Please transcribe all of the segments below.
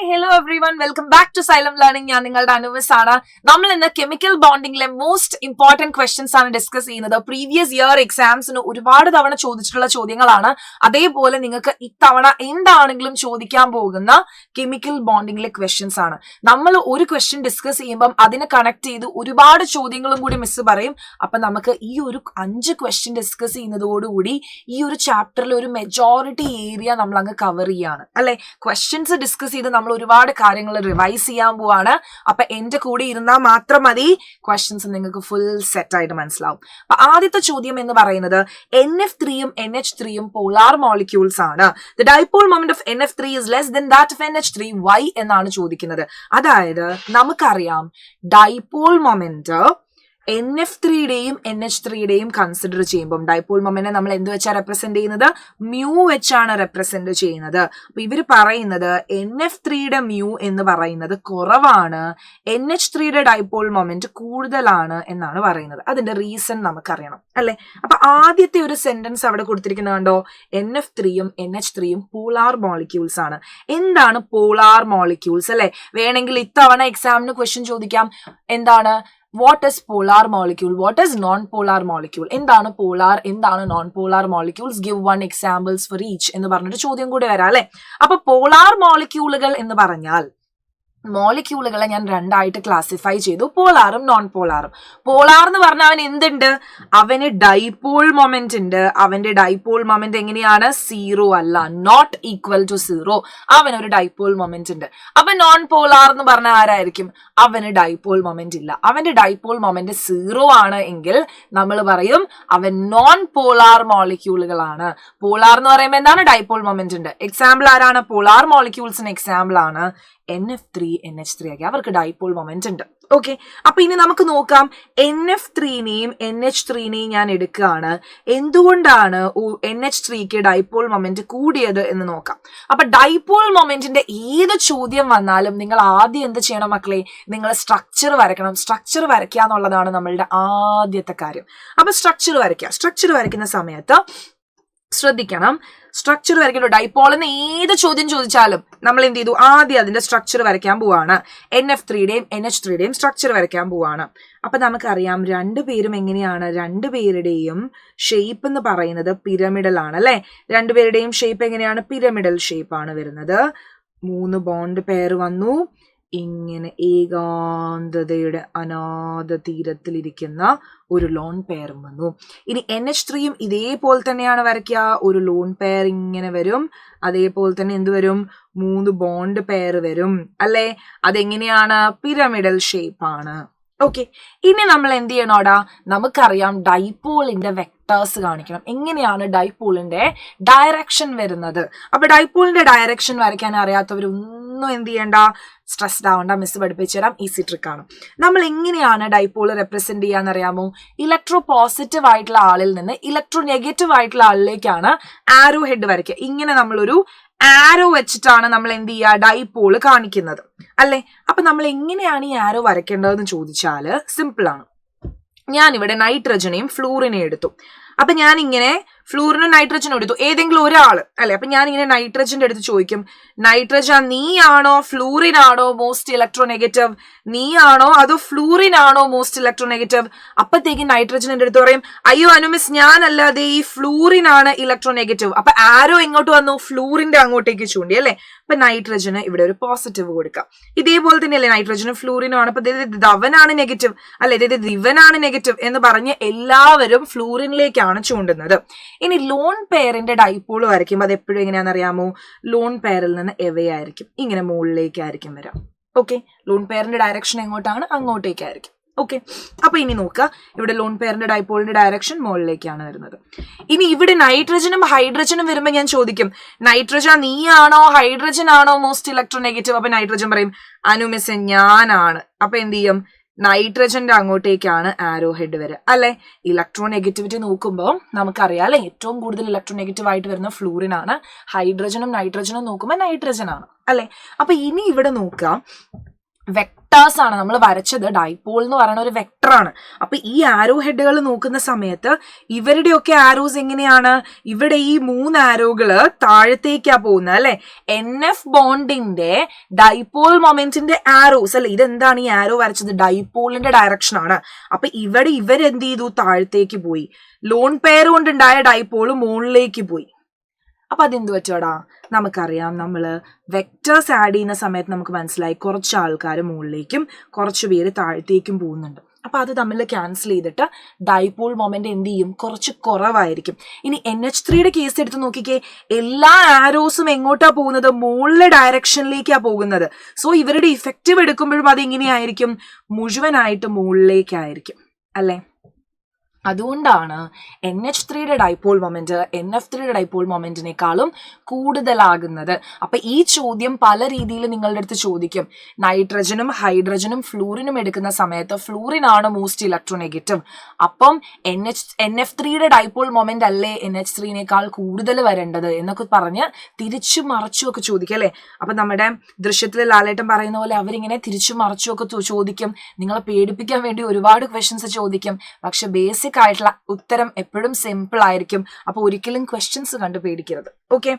hello everyone, welcome back to Xylem Learning. ഞാൻ നിങ്ങളുടെ അനുവിസ് ആണ്. നമ്മൾ ഇന്ന് കെമിക്കൽ ബോണ്ടിങ്ങിലെ മോസ്റ്റ് ഇമ്പോർട്ടന്റ് ക്വസ്റ്റ്യൻസ് ആണ് ഡിസ്കസ് ചെയ്യുന്നത്. പ്രീവിയസ് ഇയർ എക്സാംസിന് ഒരുപാട് തവണ ചോദിച്ചിട്ടുള്ള ചോദ്യങ്ങളാണ്. അതേപോലെ നിങ്ങൾക്ക് ഇത്തവണ എന്താണെങ്കിലും ചോദിക്കാൻ പോകുന്ന കെമിക്കൽ ബോണ്ടിങ്ങിലെ ക്വസ്റ്റ്യൻസ് ആണ്. നമ്മൾ ഒരു ക്വസ്റ്റ്യൻ ഡിസ്കസ് ചെയ്യുമ്പോൾ അതിനെ കണക്ട് ചെയ്ത് ഒരുപാട് ചോദ്യങ്ങളും കൂടി മിസ് പറയും. അപ്പൊ നമുക്ക് ഈ ഒരു 5 ക്വസ്റ്റ്യൻ ഡിസ്കസ് ചെയ്യുന്നതോടുകൂടി ഈ ഒരു ചാപ്റ്ററിൽ ഒരു മെജോറിറ്റി ഏരിയ നമ്മൾ അങ്ങ് കവർ ചെയ്യാണ് അല്ലെ. ക്വസ്റ്റ്യൻസ് ഡിസ്കസ് ചെയ്ത് നമ്മൾ ഒരുപാട് കാര്യങ്ങൾ റിവൈസ് ചെയ്യാൻ പോവാണ്. അപ്പൊ എന്റെ കൂടെ ഇരുന്നാൽ മാത്രം മതി ക്വസ്റ്റ്യൻസ് നിങ്ങൾക്ക് ഫുൾ സെറ്റ് ആയിട്ട് മനസ്സിലാവും. അപ്പൊ ആദ്യത്തെ ചോദ്യം എന്ന് പറയുന്നത് NF3യും NH3യും പോളാർ മോളിക്യൂൾസ് ആണ്. The dipole moment of NF3 is less than that of NH3. why എന്നാണ് ചോദിക്കുന്നത്. അതായത് നമുക്കറിയാം ഡൈപോൾ മൊമെന്റ് NF3യുടെയും NH3യുടെയും കൺസിഡർ ചെയ്യുമ്പോൾ ഡൈപോൾ മൊമെന്റിനെ നമ്മൾ എന്ത് വെച്ചാ റെപ്രസെന്റ് ചെയ്യുന്നത്? മ്യൂ വെച്ചാണ് റെപ്രസെന്റ് ചെയ്യുന്നത്. അപ്പൊ ഇവര് പറയുന്നത് NF3യുടെ മ്യൂ എന്ന് പറയുന്നത് കുറവാണ്, NH3യുടെ ഡൈപോൾ മൊമെന്റ് കൂടുതലാണ് എന്നാണ് പറയുന്നത്. അതിന്റെ റീസൺ നമുക്കറിയണം അല്ലെ. അപ്പൊ ആദ്യത്തെ ഒരു സെന്റൻസ് അവിടെ കൊടുത്തിരിക്കുന്നത് കണ്ടോ, NF3യും NH3യും പോളാർ മോളിക്യൂൾസ് ആണ്. എന്താണ് പോളാർ മോളിക്യൂൾസ് അല്ലെ? വേണമെങ്കിൽ ഇത്തവണ എക്സാമിന് ക്വസ്റ്റ്യൻ ചോദിക്കാം. എന്താണ് what is polar molecule, what is non-polar molecule, എന്താണ് പോളാർ, എന്താണ് non polar molecules, give 1 examples for each എന്ന് പറഞ്ഞിട്ട് ചോദ്യം കൂടി വരാം അല്ലെ. അപ്പൊ പോളാർ മോളിക്യൂളുകൾ എന്ന് പറഞ്ഞാൽ മോളിക്യൂളുകളെ ഞാൻ രണ്ടായിട്ട് ക്ലാസിഫൈ ചെയ്തു, പോളാറും നോൺ പോളാറും. പോളാർ എന്ന് പറഞ്ഞാൽ അവൻ എന്തുണ്ട്? അവന് ഡൈപോൾ മൊമെന്റ് ഉണ്ട്. അവന്റെ ഡൈപോൾ മൊമെന്റ് എങ്ങനെയാണ്? 0 അല്ല, നോട്ട് ഈക്വൽ ടു 0. അവനൊരു ഡൈപോൾ മൊമെന്റ് ഉണ്ട്. അപ്പൊ നോൺ പോളാർ എന്ന് പറഞ്ഞാൽ ആരായിരിക്കും? അവന് ഡൈപോൾ മൊമെന്റ് ഇല്ല. അവന്റെ ഡൈപോൾ മൊമെന്റ് 0 ആണ് എങ്കിൽ നമ്മൾ പറയും അവൻ നോൺ പോളാർ മോളിക്യൂളുകളാണ്. പോളാർ എന്ന് പറയുമ്പോൾ എന്താണ്? ഡൈപോൾ മൊമെന്റ് ഉണ്ട്. എക്സാമ്പിൾ ആരാണ്? പോളാർ മോളിക്യൂൾസിന് എക്സാമ്പിൾ ആണ് NF3 NH3 ഒക്കെ. അവർക്ക് ഡൈപോൾ മൊമെന്റ് ഉണ്ട്. ഓക്കെ, അപ്പൊ ഇനി നമുക്ക് നോക്കാം. NF3നെയും NH3നെയും ഞാൻ എടുക്കുകയാണ്. എന്തുകൊണ്ടാണ് NH3ക്ക് ഡൈപോൾ മൊമെന്റ് കൂടിയത് എന്ന് നോക്കാം. അപ്പൊ ഡൈപോൾ മൊമെന്റിന്റെ ഏത് ചോദ്യം വന്നാലും നിങ്ങൾ ആദ്യം എന്ത് ചെയ്യണം മക്കളെ? നിങ്ങൾ സ്ട്രക്ചർ വരയ്ക്കണം. സ്ട്രക്ചർ വരയ്ക്കുക എന്നുള്ളതാണ് നമ്മളുടെ ആദ്യത്തെ കാര്യം. അപ്പൊ സ്ട്രക്ചർ വരയ്ക്കുക. സ്ട്രക്ചർ വരയ്ക്കുന്ന സമയത്ത് ശ്രദ്ധിക്കണം, സ്ട്രക്ചർ വരയ്ക്കണ്ടോ? ഡൈപോളിന് ഏത് ചോദ്യം ചോദിച്ചാലും നമ്മൾ എന്ത് ചെയ്തു? ആദ്യം അതിന്റെ സ്ട്രക്ചർ വരയ്ക്കാൻ പോവാണ്. NF3യുടെയും NH3യുടെയും സ്ട്രക്ചർ വരയ്ക്കാൻ പോവാണ്. അപ്പൊ നമുക്കറിയാം രണ്ടുപേരും എങ്ങനെയാണ്? രണ്ടുപേരുടെയും ഷേപ്പ് എന്ന് പറയുന്നത് പിരമിഡൽ ആണ് അല്ലെ. രണ്ടുപേരുടെയും ഷേപ്പ് എങ്ങനെയാണ്? പിരമിഡൽ ഷേപ്പ് ആണ് വരുന്നത്. 3 ബോണ്ട് പെയർ വന്നു. ഇങ്ങനെ ഏകാന്തതയുടെ അനാഥ തീരത്തിലിരിക്കുന്ന ഒരു ലോൺ പെയറും വന്നു. ഇനി NH3യും ഇതേപോലെ തന്നെയാണ് വരയ്ക്കുക. ഒരു ലോൺ പെയർ ഇങ്ങനെ വരും. അതേപോലെ തന്നെ എന്ത് വരും? 3 ബോണ്ട് പെയർ വരും അല്ലെ. അതെങ്ങനെയാണ്? പിരമിഡൽ ഷേപ്പ് ആണ്. ഓക്കെ, ഇനി നമ്മൾ എന്ത് ചെയ്യണോടാ? നമുക്കറിയാം ഡൈപോളിന്റെ വെക്ടേഴ്സ് കാണിക്കണം. എങ്ങനെയാണ് ഡൈപോളിന്റെ ഡയറക്ഷൻ വരുന്നത്? അപ്പൊ ഡൈപോളിന്റെ ഡയറക്ഷൻ വരയ്ക്കാൻ അറിയാത്തവരൊന്നും എന്ത് ചെയ്യണ്ട, സ്ട്രെസ്ഡ് ആവണ്ട. മിസ് പഠിപ്പിച്ചു തരാം, ഈസി ട്രിക്ക് ആണ്. നമ്മൾ എങ്ങനെയാണ് ഡൈപോൾ റെപ്രസെന്റ് ചെയ്യാന്ന് അറിയാമോ? ഇലക്ട്രോ പോസിറ്റീവ് ആയിട്ടുള്ള ആളിൽ നിന്ന് ഇലക്ട്രോ നെഗറ്റീവ് ആയിട്ടുള്ള ആളിലേക്കാണ് ആരോ ഹെഡ് വരയ്ക്കുക. ഇങ്ങനെ നമ്മളൊരു ആരോ വെച്ചിട്ടാണ് നമ്മൾ എന്ത് ചെയ്യുക? ഡൈപോള് കാണിക്കുന്നത് അല്ലെ. അപ്പൊ നമ്മൾ എങ്ങനെയാണ് ഈ ആരോ വരയ്ക്കേണ്ടതെന്ന് ചോദിച്ചാല് സിമ്പിൾ ആണ്. ഞാനിവിടെ നൈട്രജനെയും ഫ്ലൂറിനെയും എടുത്തു. അപ്പൊ ഞാൻ ഇങ്ങനെ ഫ്ലൂറിനും നൈട്രജനും എടുത്തു, ഏതെങ്കിലും ഒരാള് അല്ലെ. അപ്പൊ ഞാൻ ഇങ്ങനെ നൈട്രജന്റെ അടുത്ത് ചോദിക്കും, നൈട്രജൻ നീയാണോ ഫ്ലൂറിനാണോ മോസ്റ്റ് ഇലക്ട്രോ നെഗറ്റീവ്? നീയാണോ അതോ ഫ്ലൂറിനാണോ മോസ്റ്റ് ഇലക്ട്രോ നെഗറ്റീവ്? അപ്പത്തേക്ക് നൈട്രജൻ എന്റെ അടുത്ത് പറയും, അയ്യോ അനുമിസ് ഞാനല്ലാതെ ഈ ഫ്ലൂറിനാണ് ഇലക്ട്രോ നെഗറ്റീവ്. അപ്പൊ ആരോ എങ്ങോട്ട് വന്നു? ഫ്ലൂറിന്റെ അങ്ങോട്ടേക്ക് ചൂണ്ടി അല്ലെ. അപ്പൊ നൈട്രജന് ഇവിടെ ഒരു പോസിറ്റീവ് കൊടുക്കാം. ഇതേപോലെ തന്നെയല്ലേ നൈട്രജനും ഫ്ലൂറിനും ആണ്. അപ്പൊ ധവനാണ് നെഗറ്റീവ് അല്ലെ, ദിവനാണ് നെഗറ്റീവ് എന്ന് പറഞ്ഞ് എല്ലാവരും ഫ്ലൂറിനിലേക്കാണ് ചൂണ്ടുന്നത്. ഇനി ലോൺ പെയറിന്റെ ഡൈപോൾ വരയ്ക്കുമ്പോൾ അത് എപ്പോഴും എങ്ങനെയാണെന്ന് അറിയാമോ? ലോൺ പെയറിൽ നിന്ന് എവേ ആയിരിക്കും, ഇങ്ങനെ മുകളിലേക്കായിരിക്കും വരാം. ഓക്കെ, ലോൺ പെയറിന്റെ ഡയറക്ഷൻ എങ്ങോട്ടാണ്? അങ്ങോട്ടേക്കായിരിക്കും. ഓക്കെ, അപ്പൊ ഇനി നോക്കുക, ഇവിടെ ലോൺ പെയറിന്റെ ഡൈപോളിന്റെ ഡയറക്ഷൻ മുകളിലേക്കാണ് വരുന്നത്. ഇനി ഇവിടെ നൈട്രജനും ഹൈഡ്രജനും വരുമ്പോൾ ഞാൻ ചോദിക്കും, നൈട്രജൻ നീയാണോ ഹൈഡ്രജൻ ആണോ മോസ്റ്റ് ഇലക്ട്രോ നെഗറ്റീവ്? അപ്പൊ നൈട്രജൻ പറയും, അനുമിസ് ഞാനാണ്. അപ്പൊ എന്ത് ചെയ്യും? നൈട്രജന്റെ അങ്ങോട്ടേക്കാണ് ആരോ ഹെഡ് വരിക അല്ലെ. ഇലക്ട്രോ നെഗറ്റിവിറ്റി നോക്കുമ്പോൾ നമുക്കറിയാം അല്ലെ, ഏറ്റവും കൂടുതൽ ഇലക്ട്രോ നെഗറ്റീവ് ആയിട്ട് വരുന്ന ഫ്ലൂറിനാണ്. ഹൈഡ്രജനും നൈട്രജനും നോക്കുമ്പോൾ നൈട്രജൻ ആണ് അല്ലെ. അപ്പൊ ഇനി ഇവിടെ നോക്കാം, വെക്ടേഴ്സ് ആണ് നമ്മൾ വരച്ചത്. ഡൈപോൾ എന്ന് പറയുന്ന ഒരു വെക്ടറാണ്. അപ്പൊ ഈ ആരോ ഹെഡുകൾ നോക്കുന്ന സമയത്ത് ഇവരുടെയൊക്കെ ആരോസ് എങ്ങനെയാണ്? ഇവിടെ ഈ 3 ആരോകള് താഴത്തേക്കാ പോകുന്നത് അല്ലെ. NF ബോണ്ടിന്റെ ഡൈപോൾ മൊമെന്റിന്റെ ആരോസ് അല്ലെ. ഇതെന്താണ് ഈ ആരോ വരച്ചത്? ഡൈപോളിന്റെ ഡയറക്ഷൻ ആണ്. അപ്പൊ ഇവിടെ ഇവരെന്ത് ചെയ്തു? താഴത്തേക്ക് പോയി. ലോൺ പെയർ കൊണ്ടുണ്ടായ ഡൈപോള് മുകളിലേക്ക് പോയി. അപ്പൊ അതെന്ത് പറ്റുവാടാ? നമുക്കറിയാം, നമ്മള് വെക്ടേഴ്സ് ആഡ് ചെയ്യുന്ന സമയത്ത് നമുക്ക് മനസ്സിലായി കുറച്ച് ആൾക്കാർ മുകളിലേക്കും കുറച്ച് പേര് താഴത്തേക്കും പോകുന്നുണ്ട്. അപ്പൊ അത് തമ്മിൽ ക്യാൻസൽ ചെയ്തിട്ട് ഡൈപോൾ മൊമെന്റ് എന്ത് ചെയ്യും? കുറച്ച് കുറവായിരിക്കും. ഇനി NH3യുടെ കേസ് എടുത്ത് നോക്കിക്കേ, എല്ലാ ആരോസും എങ്ങോട്ടാ പോകുന്നത്? മുകളിലെ ഡയറക്ഷനിലേക്കാ പോകുന്നത്. സോ ഇവരുടെ ഇഫക്റ്റീവ് എടുക്കുമ്പോഴും അത് എങ്ങനെയായിരിക്കും? മുഴുവനായിട്ട് മുകളിലേക്കായിരിക്കും അല്ലെ. അതുകൊണ്ടാണ് NH3യുടെ ഡൈപോൾ മൊമെന്റ് NF3യുടെ ഡൈപോൾ മൊമെന്റിനേക്കാളും കൂടുതലാകുന്നത്. അപ്പൊ ഈ ചോദ്യം പല രീതിയിൽ നിങ്ങളുടെ അടുത്ത് ചോദിക്കും. നൈട്രജനും ഹൈഡ്രജനും ഫ്ലൂറിനും എടുക്കുന്ന സമയത്ത് ഫ്ലൂറിനാണ് മോസ്റ്റ് ഇലക്ട്രോനെഗറ്റീവ്. അപ്പം NF3യുടെ ഡൈപോൾ മൊമെന്റ് അല്ലേ NH3നേക്കാൾ കൂടുതൽ വരേണ്ടത് എന്നൊക്കെ പറഞ്ഞ് തിരിച്ചു മറച്ചും ഒക്കെ ചോദിക്കും അല്ലെ. അപ്പൊ നമ്മുടെ ദൃശ്യത്തിൽ ലാലേട്ടൻ പറയുന്ന പോലെ അവരിങ്ങനെ തിരിച്ചു മറച്ചും ഒക്കെ ചോദിക്കും. നിങ്ങളെ പേടിപ്പിക്കാൻ വേണ്ടി ഒരുപാട് ക്വസ്റ്റ്യൻസ് ചോദിക്കും. പക്ഷെ ബേസിക് ആയിട്ടുള്ള ഉത്തരം എപ്പോഴും സിമ്പിൾ ആയിരിക്കും. അപ്പൊ ഒരിക്കലും ക്വസ്റ്റ്യൻസ് കണ്ട് പേടിക്കരുത്. ഓക്കെ,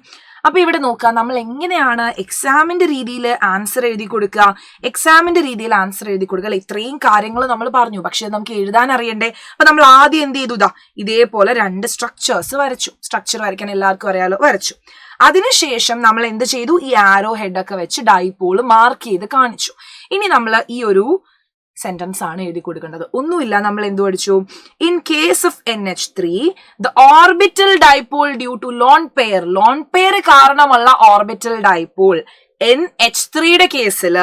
അപ്പൊ ഇവിടെ നോക്കുക, നമ്മൾ എങ്ങനെയാണ് എക്സാമിന്റെ രീതിയിൽ ആൻസർ എഴുതി കൊടുക്കുക. എക്സാമിന്റെ രീതിയിൽ ആൻസർ എഴുതി കൊടുക്കുക അല്ലെ. ഇത്രയും കാര്യങ്ങൾ നമ്മൾ പറഞ്ഞു, പക്ഷെ നമുക്ക് എഴുതാൻ അറിയണ്ടേ. അപ്പൊ നമ്മൾ ആദ്യം എന്ത് ചെയ്തു? ഇതേപോലെ 2 സ്ട്രക്ചേഴ്സ് വരച്ചു. സ്ട്രക്ചർ വരയ്ക്കാൻ എല്ലാവർക്കും അറിയാലോ, വരച്ചു. അതിനുശേഷം നമ്മൾ എന്ത് ചെയ്തു? ഈ ആരോ ഹെഡ് ഒക്കെ വെച്ച് ഡൈപോൾ മാർക്ക് ചെയ്ത് കാണിച്ചു. ഇനി നമ്മൾ ഈ ഒരു സെന്റൻസ് ആണ് എഴുതി കൊടുക്കേണ്ടത്. ഒന്നുമില്ല, നമ്മൾ എന്ത് പഠിച്ചു? In case of NH3 the orbital dipole due to lone pair കാരണമുള്ള ഓർബിറ്റൽ ഡൈപോൾ NH3യുടെ കേസിൽ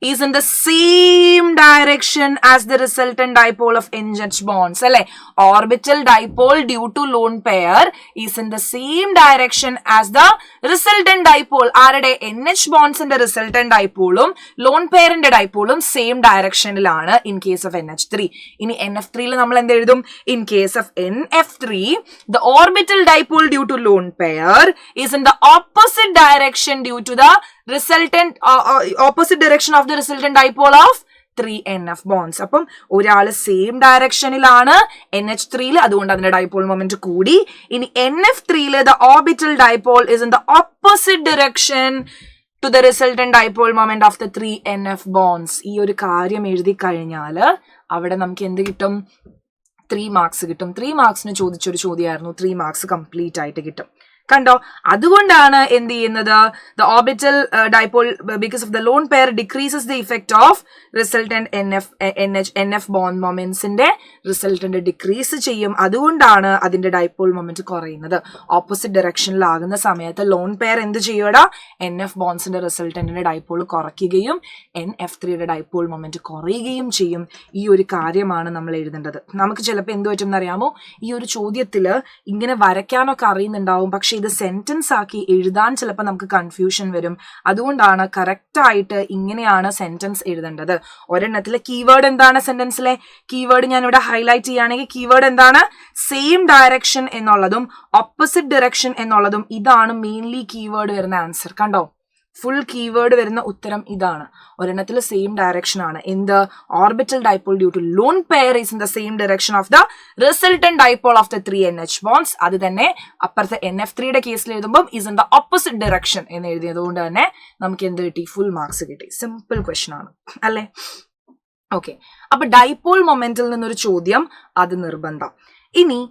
is in the same direction as the resultant dipole of NH bonds അല്ലെ. Orbital dipole due to lone pair is in the same direction as the resultant dipole. ആരുടെ? NH bondsന്റെ resultant ഡൈപോളും lone പെയറിന്റെ ഡൈപോളും same ഡയറക്ഷനിലാണ് in case of NH3. ഇനി NF3യിൽ നമ്മൾ എന്ത് എഴുതും? In case of NF3 the orbital dipole due to lone pair is in the opposite direction due to the resultant opposite direction of the resultant dipole of 3NF bonds. അപ്പം ഒരാള് same ഡയറക്ഷനിലാണ് NH3യിൽ, അതുകൊണ്ട് അതിന്റെ dipole moment കൂടി. ഇനി NF3യിൽ the orbital dipole is in the opposite direction to the resultant dipole moment of the 3NF bonds. ഈ ഒരു കാര്യം എഴുതി കഴിഞ്ഞാൽ അവിടെ നമുക്ക് എന്ത് കിട്ടും? 3 മാർക്സ് കിട്ടും. 3 മാർക്സിന് ചോദിച്ചൊരു ചോദ്യമായിരുന്നു. 3 മാർക്സ് കംപ്ലീറ്റ് ആയിട്ട് കിട്ടും. കണ്ടോ? അതുകൊണ്ടാണ് എന്ത് ചെയ്യുന്നത്? The orbital dipole because of the lone pair decreases the effect of resultant NF bond മൊമെന്റ്സിന്റെ റിസൾട്ടന്റ് ഡിക്രീസ് ചെയ്യും. അതുകൊണ്ടാണ് അതിന്റെ ഡൈപോൾ മൊമെന്റ് കുറയുന്നത്. ഓപ്പോസിറ്റ് ഡയറക്ഷനിലാകുന്ന സമയത്ത് ലോൺ പെയർ എന്ത് ചെയ്യൂടാ? NF ബോണ്ട്സിന്റെ റിസൾട്ടന്റിന്റെ ഡൈപോൾ കുറയ്ക്കുകയും NF3യുടെ ഡൈപോൾ മൊമെന്റ് കുറയുകയും ചെയ്യും. ഈ ഒരു കാര്യമാണ് നമ്മൾ എഴുതേണ്ടത്. നമുക്ക് ചിലപ്പോൾ എന്ത് പറ്റും എന്നറിയാമോ? ഈ ഒരു ചോദ്യത്തിൽ ഇങ്ങനെ വരയ്ക്കാനൊക്കെ അറിയുന്നുണ്ടാവും, പക്ഷെ ഇത് സെന്റൻസ് ആക്കി എഴുതാൻ ചിലപ്പോൾ നമുക്ക് കൺഫ്യൂഷൻ വരും. അതുകൊണ്ടാണ് കറക്റ്റ് ആയിട്ട് ഇങ്ങനെയാണ് സെന്റൻസ് എഴുതേണ്ടത്. ഒരെണ്ണത്തിലെ കീവേഡ് എന്താണ്? സെന്റൻസിലെ കീവേഡ് ഞാൻ ഇവിടെ ഹൈലൈറ്റ് ചെയ്യുകയാണെങ്കിൽ കീവേഡ് എന്താണ്? സെയിം ഡയറക്ഷൻ എന്നുള്ളതും ഓപ്പോസിറ്റ് ഡയറക്ഷൻ എന്നുള്ളതും. ഇതാണ് മെയിൻലി കീവേഡ് വരുന്ന ആൻസർ. കണ്ടോ? ഫുൾ കീവേഡ് വരുന്ന ഉത്തരം ഇതാണ്. ഒരെണ്ണത്തിൽ സെയിം ഡയറക്ഷൻ ആണ്. എന്ത്? Orbital dipole due to lone pair is in the same direction of the resultant dipole of the 3NH bonds. അത് തന്നെ അപ്പുറത്തെ NF3യുടെ കേസിൽ എഴുതുമ്പോൾ is in the opposite direction എന്ന് എഴുതിയത് കൊണ്ട് തന്നെ നമുക്ക് എന്ത് കിട്ടി? ഫുൾ മാർക്സ് കിട്ടി. സിമ്പിൾ ക്വസ്റ്റൻ ആണ് അല്ലെ. ഓക്കെ, അപ്പൊ ഡൈപോൾ മൊമെന്റിൽ നിന്നൊരു ചോദ്യം അത് നിർബന്ധം. ഇനി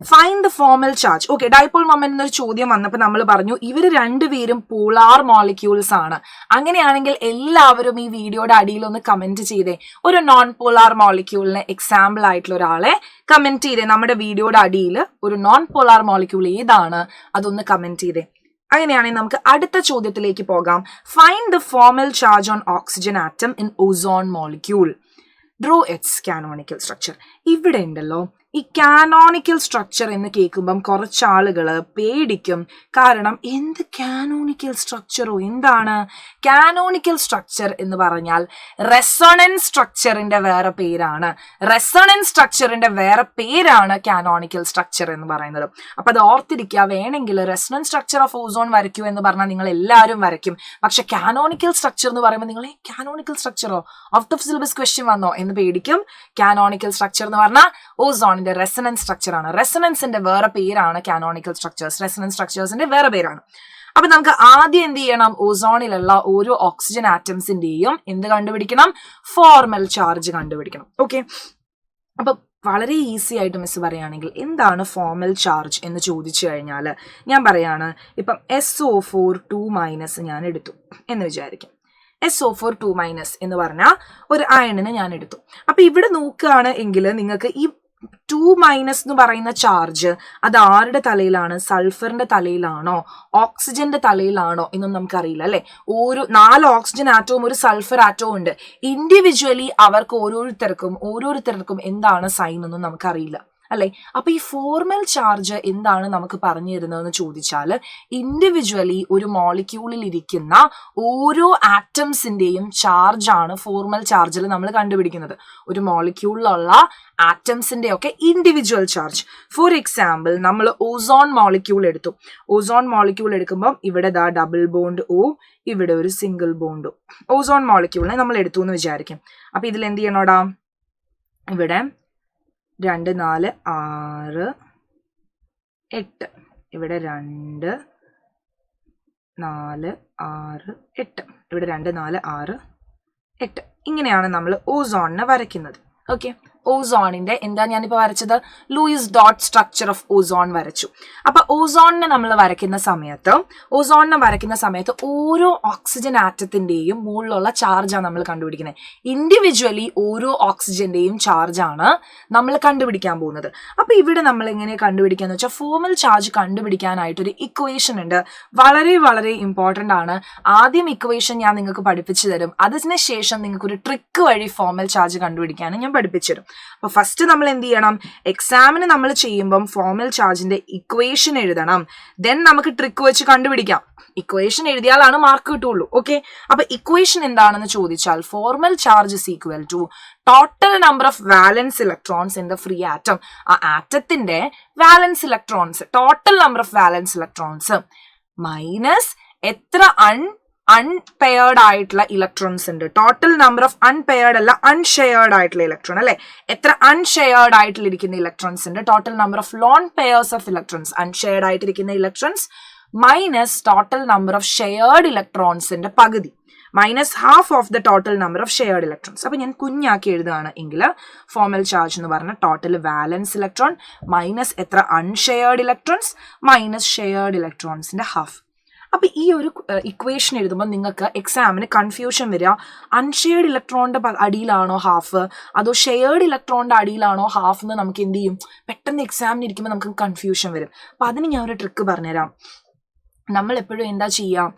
find the formal charge. Okay, dipole moment എന്നൊരു ചോദ്യം വന്നപ്പോൾ നമ്മൾ പറഞ്ഞു ഇവർ രണ്ടുപേരും പോളാർ മോളിക്യൂൾസ് ആണ്. അങ്ങനെയാണെങ്കിൽ എല്ലാവരും ഈ വീഡിയോയുടെ അടിയിൽ ഒന്ന് കമന്റ് ചെയ്തേ. ഒരു നോൺ പോളാർ മോളിക്യൂളിന് എക്സാമ്പിൾ ആയിട്ടുള്ള ഒരാളെ കമന്റ് ചെയ്തേ. നമ്മുടെ വീഡിയോയുടെ അടിയിൽ ഒരു നോൺ പോളാർ മോളിക്യൂൾ ഏതാണ് അതൊന്ന് കമന്റ് ചെയ്തേ. അങ്ങനെയാണെങ്കിൽ നമുക്ക് അടുത്ത ചോദ്യത്തിലേക്ക് പോകാം. Find the formal charge on oxygen atom in ozone molecule. Draw it's canonical structure. ഇവിടെ ഉണ്ടല്ലോ ഈ കാനോണിക്കൽ സ്ട്രക്ചർ എന്ന് കേൾക്കുമ്പം കുറച്ച് ആളുകൾ പേടിക്കും. കാരണം എന്ത് കാനോണിക്കൽ സ്ട്രക്ചറോ, എന്താണ് കാനോണിക്കൽ സ്ട്രക്ചർ എന്ന് പറഞ്ഞാൽ റെസൊണൻസ് സ്ട്രക്ചറിന്റെ വേറെ പേരാണ്. റെസൊണൻസ് സ്ട്രക്ചറിന്റെ വേറെ പേരാണ് കാനോണിക്കൽ സ്ട്രക്ചർ എന്ന് പറയുന്നത്. അപ്പൊ അത് ഓർത്തിരിക്കുക. വേണമെങ്കിൽ റെസൊണൻസ് സ്ട്രക്ചർ ഓഫ് ഓസോൺ വരയ്ക്കൂ എന്ന് പറഞ്ഞാൽ നിങ്ങൾ എല്ലാവരും വരയ്ക്കും. പക്ഷെ കാനോണിക്കൽ സ്ട്രക്ചർ എന്ന് പറയുമ്പോൾ നിങ്ങൾ കാനോണിക്കൽ സ്ട്രക്ചറോ, ഔട്ട് ഓഫ് സിലബസ് ക്വസ്റ്റ്യൻ വന്നോ എന്ന് പേടിക്കും. കാനോണിക്കൽ സ്ട്രക്ചർ എന്ന് പറഞ്ഞാൽ ഓസോണിന്റെ റെസൊണൻസ് സ്ട്രക്ചർ ആണ്. റെസൊണൻസിന്റെ വേറെ പേരാണ് കാനോണിക്കൽ സ്ട്രക്ചേഴ്സ്. റെസൊണൻസ് സ്ട്രക്ചേഴ്സിന്റെ വേറെ പേരാണ്. അപ്പൊ നമുക്ക് ആദ്യം എന്ത് ചെയ്യണം? ഓസോണിലുള്ള ഓരോ ഓക്സിജൻ ആറ്റംസിന്റെയും എന്ത് കണ്ടുപിടിക്കണം? ഫോർമൽ ചാർജ് കണ്ടുപിടിക്കണം. ഓക്കെ, അപ്പൊ വളരെ ഈസി ആയിട്ട് മിസ് പറയുകയാണെങ്കിൽ എന്താണ് ഫോർമൽ ചാർജ് എന്ന് ചോദിച്ചു കഴിഞ്ഞാൽ ഞാൻ പറയാണ്, ഇപ്പം SO4 2- ഞാൻ എടുത്തു എന്ന് വിചാരിക്കും. SO4 2- എന്ന് പറഞ്ഞാൽ ഒരു അയണിനെ ഞാൻ എടുത്തു. അപ്പൊ ഇവിടെ നോക്കുകയാണ് എങ്കിൽ നിങ്ങൾക്ക് ഈ 2- എന്ന് പറയുന്ന ചാർജ് അത് ആരുടെ തലയിലാണ്? സൾഫറിന്റെ തലയിലാണോ ഓക്സിജന്റെ തലയിലാണോ എന്നൊന്നും നമുക്കറിയില്ല അല്ലെ. 4 ഓക്സിജൻ ആറ്റവും ഒരു സൾഫർ ആറ്റവും ഉണ്ട്. ഇൻഡിവിജ്വലി അവർക്ക് ഓരോരുത്തർക്കും എന്താണ് സൈൻ എന്നും നമുക്കറിയില്ല അല്ലെ. അപ്പൊ ഈ ഫോർമൽ ചാർജ് എന്താണ് നമുക്ക് പറഞ്ഞു തരുന്നതെന്ന് ചോദിച്ചാൽ ഇൻഡിവിജ്വലി ഒരു മോളിക്യൂളിൽ ഇരിക്കുന്ന ഓരോ ആറ്റംസിന്റെയും ചാർജാണ് ഫോർമൽ ചാർജിൽ നമ്മൾ കണ്ടുപിടിക്കുന്നത്. ഒരു മോളിക്യൂളിലുള്ള ആറ്റംസിന്റെ ഒക്കെ ഇൻഡിവിജ്വൽ ചാർജ്. ഫോർ എക്സാമ്പിൾ നമ്മൾ ഓസോൺ മോളിക്യൂൾ എടുത്തു. ഓസോൺ മോളിക്യൂൾ എടുക്കുമ്പോൾ ഇവിടെ ഡബിൾ ബോണ്ട് O, ഇവിടെ ഒരു സിംഗിൾ ബോണ്ട് O. ഓസോൺ മോളിക്യൂളിനെ നമ്മൾ എടുത്തു എന്ന് വിചാരിക്കും. അപ്പൊ ഇതിൽ എന്ത് ചെയ്യണോടാ? ഇവിടെ 2 4 6 8, ഇവിടെ 2 4 6 8, ഇവിടെ 2 4 6 8. ഇങ്ങനെയാണ് നമ്മൾ ഓസോണിനെ വരയ്ക്കുന്നത്. ഓക്കെ, ഓസോണിന്റെ എന്താ ഞാനിപ്പോ വരച്ചത്? Lewis dot structure of ozone വരച്ചു. അപ്പൊ ഓസോണിനെ നമ്മൾ വരയ്ക്കുന്ന സമയത്ത് ഓരോ ഓക്സിജൻ ആറ്റത്തിന്റെയും മുകളിലുള്ള ചാർജാണ് നമ്മൾ കണ്ടുപിടിക്കുന്നത്. ഇൻഡിവിജ്വലി ഓരോ ഓക്സിജന്റെയും ചാർജാണ് നമ്മൾ കണ്ടുപിടിക്കാൻ പോകുന്നത്. അപ്പൊ ഇവിടെ നമ്മൾ എങ്ങനെ കണ്ടുപിടിക്കാന്ന് വെച്ചാൽ ഫോർമൽ ചാർജ് കണ്ടുപിടിക്കാനായിട്ട് ഒരു ഇക്വേഷൻ ഉണ്ട്. വളരെ വളരെ ഇമ്പോർട്ടന്റ് ആണ്. ആദ്യം ഇക്വേഷൻ ഞാൻ നിങ്ങൾക്ക് പഠിപ്പിച്ചു തരും. അതിനുശേഷം നിങ്ങൾക്ക് ഒരു ട്രിക്ക് വഴി ഫോർമൽ ചാർജ് കണ്ടുപിടിക്കാനും ഞാൻ പഠിപ്പിച്ചു തരും. അപ്പൊ ഫസ്റ്റ് നമ്മൾ എന്ത് ചെയ്യണം? എക്സാമിന് നമ്മൾ ചെയ്യുമ്പം ഫോർമൽ ചാർജിന്റെ ഇക്വേഷൻ എഴുതണം. ദെൻ നമുക്ക് ട്രിക്ക് വെച്ച് കണ്ടുപിടിക്കാം. ഇക്വേഷൻ എഴുതിയാലാണ് മാർക്ക് കിട്ടുള്ളൂ. ഓക്കെ, അപ്പൊ ഇക്വേഷൻ എന്താണെന്ന് ചോദിച്ചാൽ formal charge is equal to total number of valence electrons in the free atom. ആ ആറ്റത്തിന്റെ valence electrons, total number of valence electrons minus എത്ര അൺപെയർഡ് ആയിട്ടുള്ള ഇലക്ട്രോൺസ് ഉണ്ട്. ടോട്ടൽ നമ്പർ ഓഫ് അൺപെയർഡ് അല്ല, അൺഷെയർഡ് ആയിട്ടുള്ള ഇലക്ട്രോൺ അല്ലെ. എത്ര അൺഷെയർഡ് ആയിട്ടിരിക്കുന്ന ഇലക്ട്രോൺസ് ഉണ്ട്. Total number of lone pairs of electrons, unshared ആയിട്ടിരിക്കുന്ന electrons minus total number of shared ഇലക്ട്രോൺസിന്റെ പകുതി, minus half of the total number of shared electrons. അപ്പൊ ഞാൻ കുഞ്ഞാക്കി എഴുതുകയാണ് എങ്കിൽ ഫോർമൽ ചാർജ് എന്ന് പറഞ്ഞ ടോട്ടൽ വാലൻസ് ഇലക്ട്രോൺ മൈനസ് എത്ര അൺഷെയർഡ് ഇലക്ട്രോൺസ് മൈനസ് ഷെയർഡ് ഇലക്ട്രോൺസിന്റെ ഹാഫ്. അപ്പൊ ഈ ഒരു ഇക്വേഷൻ എഴുതുമ്പോൾ നിങ്ങൾക്ക് എക്സാമിന് കൺഫ്യൂഷൻ വരിക, അൺഷെയർഡ് ഇലക്ട്രോണിന്റെ അടിയിലാണോ ഹാഫ് അതോ ഷെയർഡ് ഇലക്ട്രോണിന്റെ അടിയിലാണോ ഹാഫ് എന്ന് നമുക്ക് എന്ത് ചെയ്യും? പെട്ടെന്ന് എക്സാമിന് ഇരിക്കുമ്പോൾ നമുക്ക് കൺഫ്യൂഷൻ വരും. അപ്പൊ അതിന് ഞാൻ ഒരു ട്രിക്ക് പറഞ്ഞുതരാം. നമ്മൾ എപ്പോഴും എന്താ ചെയ്യാം?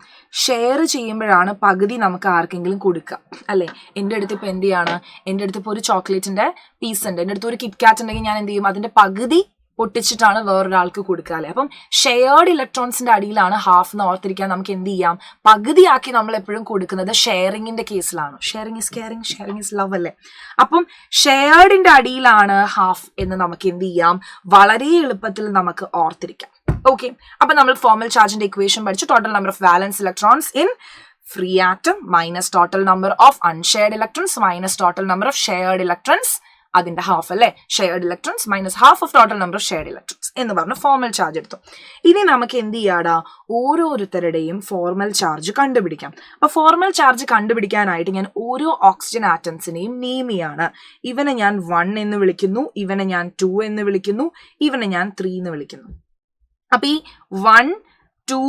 ഷെയർ ചെയ്യുമ്പോഴാണ് പകുതി നമുക്ക് ആർക്കെങ്കിലും കൊടുക്കുക അല്ലെ. എൻ്റെ അടുത്ത് ഇപ്പൊ എന്ത് ചെയ്യാണ്? എൻ്റെ അടുത്ത് ഇപ്പോൾ ഒരു ചോക്ലേറ്റിന്റെ പീസ് ഉണ്ട്, എൻ്റെ അടുത്ത് ഒരു കിറ്റ്കാറ്റ് ഉണ്ടെങ്കിൽ ഞാൻ എന്ത് ചെയ്യും? അതിന്റെ പകുതി പൊട്ടിച്ചിട്ടാണ് വേറൊരാൾക്ക് കൊടുക്കുക അല്ലെ. അപ്പം ഷെയർഡ് ഇലക്ട്രോൺസിന്റെ അടിയിലാണ് ഹാഫ് എന്ന് ഓർത്തിരിക്കാൻ നമുക്ക് എന്ത് ചെയ്യാം? പകുതിയാക്കി നമ്മൾ എപ്പോഴും കൊടുക്കുന്നത് ഷെയറിങ്ങിന്റെ കേസിലാണ്. Sharing is caring, sharing is love അല്ലെ. അപ്പം ഷെയർഡിന്റെ അടിയിലാണ് ഹാഫ് എന്ന് നമുക്ക് എന്ത് ചെയ്യാം? വളരെ എളുപ്പത്തിൽ നമുക്ക് ഓർത്തിരിക്കാം. ഓക്കെ, അപ്പൊ നമ്മൾ ഫോർമൽ ചാർജിന്റെ ഇക്വേഷൻ പഠിച്ചു. Total number of valence electrons in free atom minus total number of unshared electrons minus total number of shared electrons, അതിന്റെ ഹാഫ് അല്ലെ. Shared electrons minus half of total number of shared electrons എന്ന് പറഞ്ഞ് formal charge എടുത്തു. ഇനി നമുക്ക് എന്ത് ചെയ്യാടാ? ഓരോരുത്തരുടെയും formal charge കണ്ടുപിടിക്കാം. അപ്പൊ ഫോർമൽ ചാർജ് കണ്ടുപിടിക്കാനായിട്ട് ഞാൻ ഓരോ ഓക്സിജൻ ആറ്റംസിനെയും നെയിം ചെയ്യാണ്. ഇവനെ ഞാൻ 1 എന്ന് വിളിക്കുന്നു, ഇവനെ ഞാൻ 2 എന്ന് വിളിക്കുന്നു, ഇവനെ ഞാൻ 3 എന്ന് വിളിക്കുന്നു. അപ്പൊ ഈ 1 2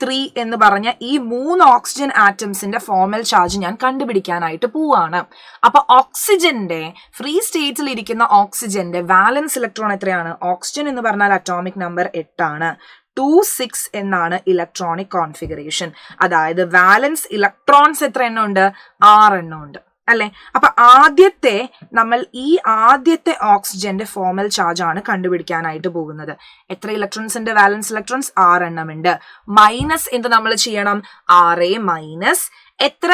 3 എന്ന് പറഞ്ഞ ഈ 3 ഓക്സിജൻ ആറ്റംസിന്റെ ഫോർമൽ ചാർജ് ഞാൻ കണ്ടുപിടിക്കാനായിട്ട് പോവാണ്. അപ്പൊ ഓക്സിജന്റെ ഫ്രീ സ്റ്റേറ്റിൽ ഇരിക്കുന്ന ഓക്സിജന്റെ വാലൻസ് ഇലക്ട്രോൺ എത്രയാണ്? ഓക്സിജൻ എന്ന് പറഞ്ഞാൽ അറ്റോമിക് നമ്പർ 8 ആണ്. 2 6 എന്നാണ് ഇലക്ട്രോണിക് കോൺഫിഗറേഷൻ. അതായത് വാലൻസ് ഇലക്ട്രോൺസ് എത്ര എണ്ണം ഉണ്ട്? 6 എണ്ണം ഉണ്ട്. അല്ലെ? അപ്പൊ ആദ്യത്തെ ഓക്സിജന്റെ ഫോർമൽ ചാർജ് ആണ് കണ്ടുപിടിക്കാനായിട്ട് പോകുന്നത്. എത്ര ഇലക്ട്രോൺസ് ഉണ്ട്? വാലൻസ് ഇലക്ട്രോൺസ് 6 എണ്ണം ഉണ്ട്. മൈനസ് എന്ത് നമ്മൾ ചെയ്യണം? 6 മൈനസ് എത്ര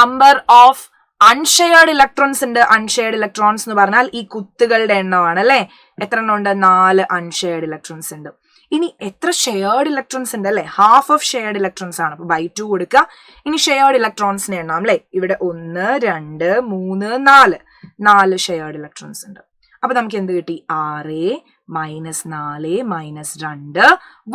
നമ്പർ ഓഫ് അൺഷെയർഡ് ഇലക്ട്രോൺസ് ഉണ്ട്? അൺഷെയർഡ് ഇലക്ട്രോൺസ് എന്ന് പറഞ്ഞാൽ ഈ കുത്തുകളുടെ എണ്ണമാണ് അല്ലെ? എത്ര എണ്ണം ഉണ്ട്? 4 അൺഷെയർഡ് ഇലക്ട്രോൺസ് ഉണ്ട്. ഇനി എത്ര ഷെയർഡ് ഇലക്ട്രോൺസ് ഉണ്ട് അല്ലെ? ഹാഫ് ഓഫ് ഷെയർഡ് ഇലക്ട്രോൺസ് ആണ്. അപ്പൊ by 2 കൊടുക്കുക. ഇനി ഷെയർഡ് ഇലക്ട്രോൺസിനെ എണ്ണാം അല്ലെ? ഇവിടെ 1 2 3 4 ഷെയർഡ് ഇലക്ട്രോൺസ് ഉണ്ട്. അപ്പൊ നമുക്ക് എന്ത് കിട്ടി? 6 minus 4 minus 2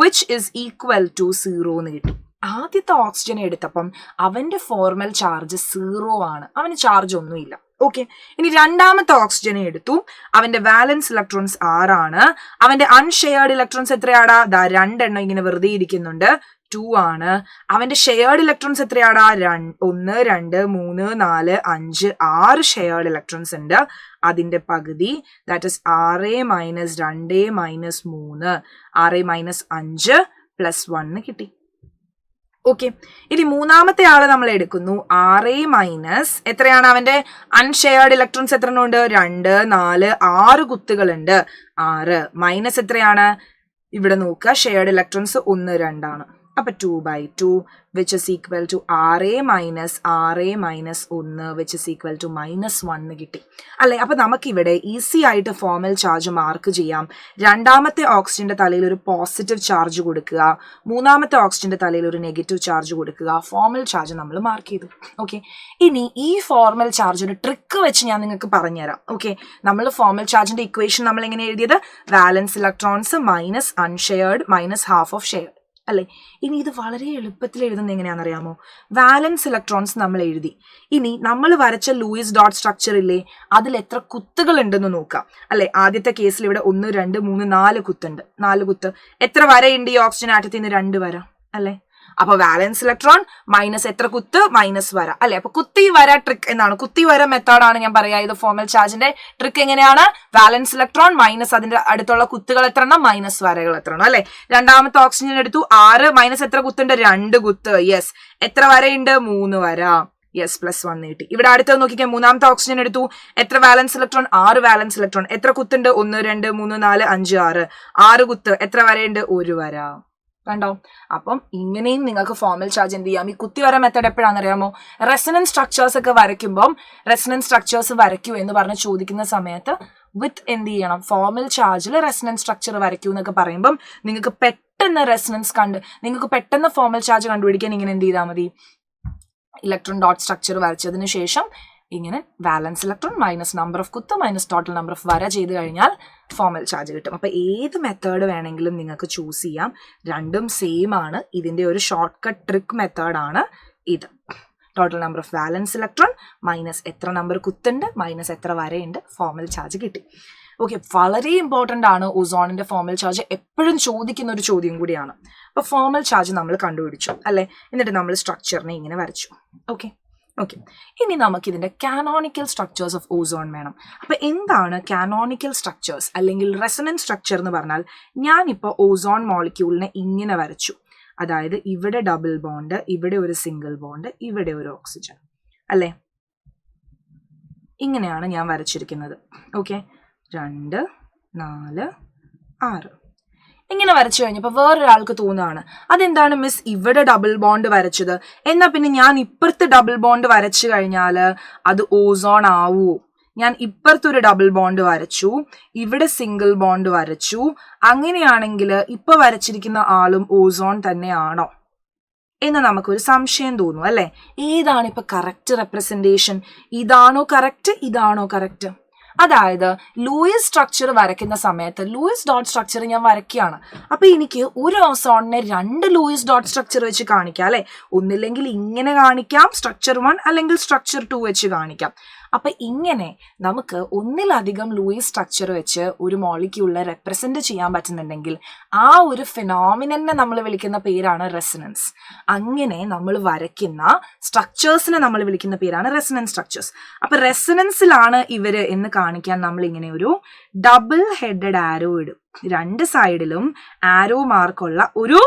which is equal to 0 എന്ന് കിട്ടി. ആദ്യത്തെ ഓക്സിജനെ എടുത്തപ്പം അവന്റെ ഫോർമൽ ചാർജ് 0 ആണ്. അവന് ചാർജ് ഒന്നുമില്ല. ഓക്കെ, ഇനി രണ്ടാമത്തെ ഓക്സിജനെ എടുത്തു. അവന്റെ വാലൻസ് ഇലക്ട്രോൺസ് 6 ആണ്. അവന്റെ അൺഷെയർഡ് ഇലക്ട്രോൺസ് എത്രയാടാ? 2 എണ്ണം ഇങ്ങനെ വെറുതെ ഇരിക്കുന്നുണ്ട്, 2 ആണ്. അവന്റെ ഷെയർഡ് ഇലക്ട്രോൺസ് എത്രയാടാ? 1 2 3 4 5 6 ഷെയർഡ് ഇലക്ട്രോൺസ് ഉണ്ട്. അതിന്റെ പകുതി that is 6 minus 2 minus 3 6 minus 5 plus 1 കിട്ടി. ഓക്കെ, ഇനി മൂന്നാമത്തെ ആള് നമ്മൾ എടുക്കുന്നു. 6 മൈനസ് എത്രയാണ്? അവന്റെ അൺഷെയർഡ് ഇലക്ട്രോൺസ് എത്ര ഉണ്ട്? 2 4 6 കുത്തുകളുണ്ട്. 6 മൈനസ് എത്രയാണ്? ഇവിടെ നോക്കുക, ഷെയർഡ് ഇലക്ട്രോൺസ് 1 2 ആണ്. അപ്പൊ 2/2 which is equal to 6 minus 1 which is equal to -1 കിട്ടി അല്ലെ? അപ്പൊ നമുക്ക് ഇവിടെ ഈസി ആയിട്ട് ഫോർമൽ ചാർജ് മാർക്ക് ചെയ്യാം. രണ്ടാമത്തെ ഓക്സിജന്റെ തലയിൽ ഒരു പോസിറ്റീവ് ചാർജ് കൊടുക്കുക, മൂന്നാമത്തെ ഓക്സിജന്റെ തലയിൽ ഒരു നെഗറ്റീവ് ചാർജ് കൊടുക്കുക. ഫോർമൽ ചാർജ് നമ്മൾ മാർക്ക് ചെയ്തു. ഓക്കെ, ഇനി ഈ ഫോർമൽ ചാർജ് ഒരു ട്രിക്ക് വെച്ച് ഞാൻ നിങ്ങൾക്ക് പറഞ്ഞുതരാം. ഓക്കെ, നമ്മൾ ഫോർമൽ ചാർജിന്റെ ഇക്വേഷൻ നമ്മൾ എങ്ങനെ എഴുതിയത്? Valence electrons minus unshared minus half of shared അല്ലെ? ഇനി ഇത് വളരെ എളുപ്പത്തിൽ എഴുതുന്നത് എങ്ങനെയാണെന്നറിയാമോ? വാലൻസ് ഇലക്ട്രോൺസ് നമ്മൾ എഴുതി. ഇനി നമ്മൾ വരച്ച ലൂയിസ് ഡോട്ട് സ്ട്രക്ചർ ഇല്ലേ, അതിൽ എത്ര കുത്തുകൾ ഉണ്ടെന്ന് നോക്കാം അല്ലെ? ആദ്യത്തെ കേസിൽ ഇവിടെ 1 2 3 4 കുത്തുണ്ട്. 4 കുത്ത്. എത്ര വരയുണ്ട് ഈ ഓക്സിജൻ ആറ്റത്തിൽ നിന്ന്? 2 വര അല്ലെ? അപ്പൊ വാലൻസ് ഇലക്ട്രോൺ മൈനസ് എത്ര കുത്ത്? മൈനസ് വര അല്ലെ? അപ്പൊ കുത്തി വര ട്രിക്ക് എന്നാണ്, കുത്തി വര മെത്തേഡാണ് ഞാൻ പറയാ. ഇത് ഫോർമൽ ചാർജിന്റെ ട്രിക്ക് എങ്ങനെയാണ്? വാലൻസ് ഇലക്ട്രോൺ മൈനസ് അതിന്റെ അടുത്തുള്ള കുത്തുകൾ എത്ര എണ്ണം? മൈനസ് വരകൾ എത്ര എണ്ണം അല്ലെ? രണ്ടാമത്തെ ഓക്സിജൻ എടുത്തു. 6 മൈനസ് എത്ര കുത്തുണ്ട്? 2 കുത്ത്. യെസ്. എത്ര വരയുണ്ട്? 3 വര. യെസ്, പ്ലസ് 1 കിട്ടി. ഇവിടെ അടുത്തത് നോക്കിക്കാൻ, മൂന്നാമത്തെ ഓക്സിജൻ എടുത്തു. എത്ര വാലൻസ് ഇലക്ട്രോൺ? 6 വാലൻസ് ഇലക്ട്രോൺ. എത്ര കുത്തുണ്ട്? 1 2 3 4 5 6 കുത്ത്. എത്ര വരയുണ്ട്? 1 വര. കണ്ടോ? അപ്പം ഇങ്ങനെയും നിങ്ങൾക്ക് ഫോർമൽ ചാർജ് എന്ത് ചെയ്യാം? ഈ കുത്തിവര മെത്തേഡ് എപ്പോഴാണെന്നറിയാമോ? റെസണൻസ് സ്ട്രക്ചേഴ്സ് ഒക്കെ വരയ്ക്കുമ്പം റെസണൻസ് സ്ട്രക്ചേഴ്സ് വരയ്ക്കൂ എന്ന് പറഞ്ഞ് ചോദിക്കുന്ന സമയത്ത് വിത്ത് എന്ത് ചെയ്യണം? ഫോർമൽ ചാർജിൽ റെസണൻസ് സ്ട്രക്ചർ വരയ്ക്കൂ എന്നൊക്കെ പറയുമ്പം നിങ്ങൾക്ക് പെട്ടെന്ന് റെസണൻസ് നിങ്ങൾക്ക് പെട്ടെന്ന് ഫോർമൽ ചാർജ് കണ്ടുപിടിക്കാൻ ഇങ്ങനെ എന്ത് ചെയ്താൽ മതി? ഇലക്ട്രോൺ ഡോട്ട് സ്ട്രക്ചർ വരച്ചതിന് ശേഷം ഇങ്ങനെ വാലൻസ് ഇലക്ട്രോൺ മൈനസ് നമ്പർ ഓഫ് കുത്ത് മൈനസ് ടോട്ടൽ നമ്പർ ഓഫ് വര ചെയ്ത് കഴിഞ്ഞാൽ ഫോർമൽ ചാർജ് കിട്ടും. അപ്പൊ ഏത് മെത്തേഡ് വേണമെങ്കിലും നിങ്ങൾക്ക് ചൂസ് ചെയ്യാം. രണ്ടും സെയിം ആണ്. ഇതിന്റെ ഒരു ഷോർട്ട് കട്ട് ട്രിക്ക് മെത്തേഡാണ് ഇത്. Total number of വാലൻസ് electron minus എത്ര നമ്പർ കുത്തുണ്ട് മൈനസ് എത്ര വരയുണ്ട്, ഫോർമൽ ചാർജ് കിട്ടി. ഓക്കെ, വളരെ ഇമ്പോർട്ടൻ്റ് ആണ്. ഓസോണിന്റെ ഫോർമൽ ചാർജ് എപ്പോഴും ചോദിക്കുന്ന ഒരു ചോദ്യം കൂടിയാണ്. അപ്പൊ ഫോർമൽ ചാർജ് നമ്മൾ കണ്ടുപിടിച്ചു അല്ലെ? എന്നിട്ട് നമ്മൾ സ്ട്രക്ചറിനെ ഇങ്ങനെ വരച്ചു. ഓക്കെ, ഇനി നമുക്ക് ഇതിന്റെ കാനോണിക്കൽ സ്ട്രക്ചേഴ്സ് ഓഫ് ഓസോൺ വേണം. അപ്പൊ എന്താണ് കാനോണിക്കൽ സ്ട്രക്ചേഴ്സ് അല്ലെങ്കിൽ റെസണൻസ് സ്ട്രക്ചർ എന്ന് പറഞ്ഞാൽ, ഞാനിപ്പോൾ ഓസോൺ മോളിക്യൂളിനെ ഇങ്ങനെ വരച്ചു. അതായത് ഇവിടെ ഡബിൾ ബോണ്ട്, ഇവിടെ ഒരു സിംഗിൾ ബോണ്ട്, ഇവിടെ ഒരു ഓക്സിജൻ അല്ലെ? ഇങ്ങനെയാണ് ഞാൻ വരച്ചിരിക്കുന്നത്. ഓക്കെ, 2 4 6 ഇങ്ങനെ വരച്ചു കഴിഞ്ഞപ്പോൾ വേറൊരാൾക്ക് തോന്നുകയാണ്, അതെന്താണ് മിസ് ഇവിടെ ഡബിൾ ബോണ്ട് വരച്ചത്, എന്നാ പിന്നെ ഞാൻ ഇപ്പുറത്ത് ഡബിൾ ബോണ്ട് വരച്ചു കഴിഞ്ഞാൽ അത് ഓസോൺ ആവുമോ? ഞാൻ ഇപ്പുറത്തൊരു ഡബിൾ ബോണ്ട് വരച്ചു, ഇവിടെ സിംഗിൾ ബോണ്ട് വരച്ചു, അങ്ങനെയാണെങ്കിൽ ഇപ്പൊ വരച്ചിരിക്കുന്ന ആളും ഓസോൺ തന്നെയാണോ എന്ന് നമുക്കൊരു സംശയം തോന്നും അല്ലെ? ഏതാണ് ഇപ്പൊ കറക്റ്റ് റെപ്രസെന്റേഷൻ? ഇതാണോ കറക്റ്റ്, ഇതാണോ കറക്റ്റ്? അതായത് ലൂയിസ് സ്ട്രക്ചർ വരയ്ക്കുന്ന സമയത്ത് ലൂയിസ് ഡോട്ട് സ്ട്രക്ചർ ഞാൻ വരയ്ക്കുകയാണ്. അപ്പൊ എനിക്ക് ഒരു ഓസോണിനെ 2 ലൂയിസ് ഡോട്ട് സ്ട്രക്ചർ വെച്ച് കാണിക്കാം അല്ലെ? ഒന്നില്ലെങ്കിൽ ഇങ്ങനെ കാണിക്കാം സ്ട്രക്ചർ 1, അല്ലെങ്കിൽ സ്ട്രക്ചർ 2 വെച്ച് കാണിക്കാം. അപ്പൊ ഇങ്ങനെ നമുക്ക് ഒന്നിലധികം ലൂയിസ് സ്ട്രക്ചർ വെച്ച് ഒരു മോളിക്യൂളിനെ റെപ്രസെന്റ് ചെയ്യാൻ പറ്റുന്നുണ്ടെങ്കിൽ ആ ഒരു ഫിനോമിനനെ നമ്മൾ വിളിക്കുന്ന പേരാണ് റെസണൻസ്. അങ്ങനെ നമ്മൾ വരയ്ക്കുന്ന സ്ട്രക്ചേഴ്സിനെ നമ്മൾ വിളിക്കുന്ന പേരാണ് റെസണൻസ് സ്ട്രക്ചേഴ്സ്. അപ്പൊ റെസണൻസിലാണ് ഇവര് എന്ന് കാണിക്കാൻ നമ്മൾ ഇങ്ങനെ ഒരു ഡബിൾ ഹെഡഡ് ആരോ ഇടും രണ്ട് സൈഡിലും ആരോ മാർക്കുള്ള ഒരു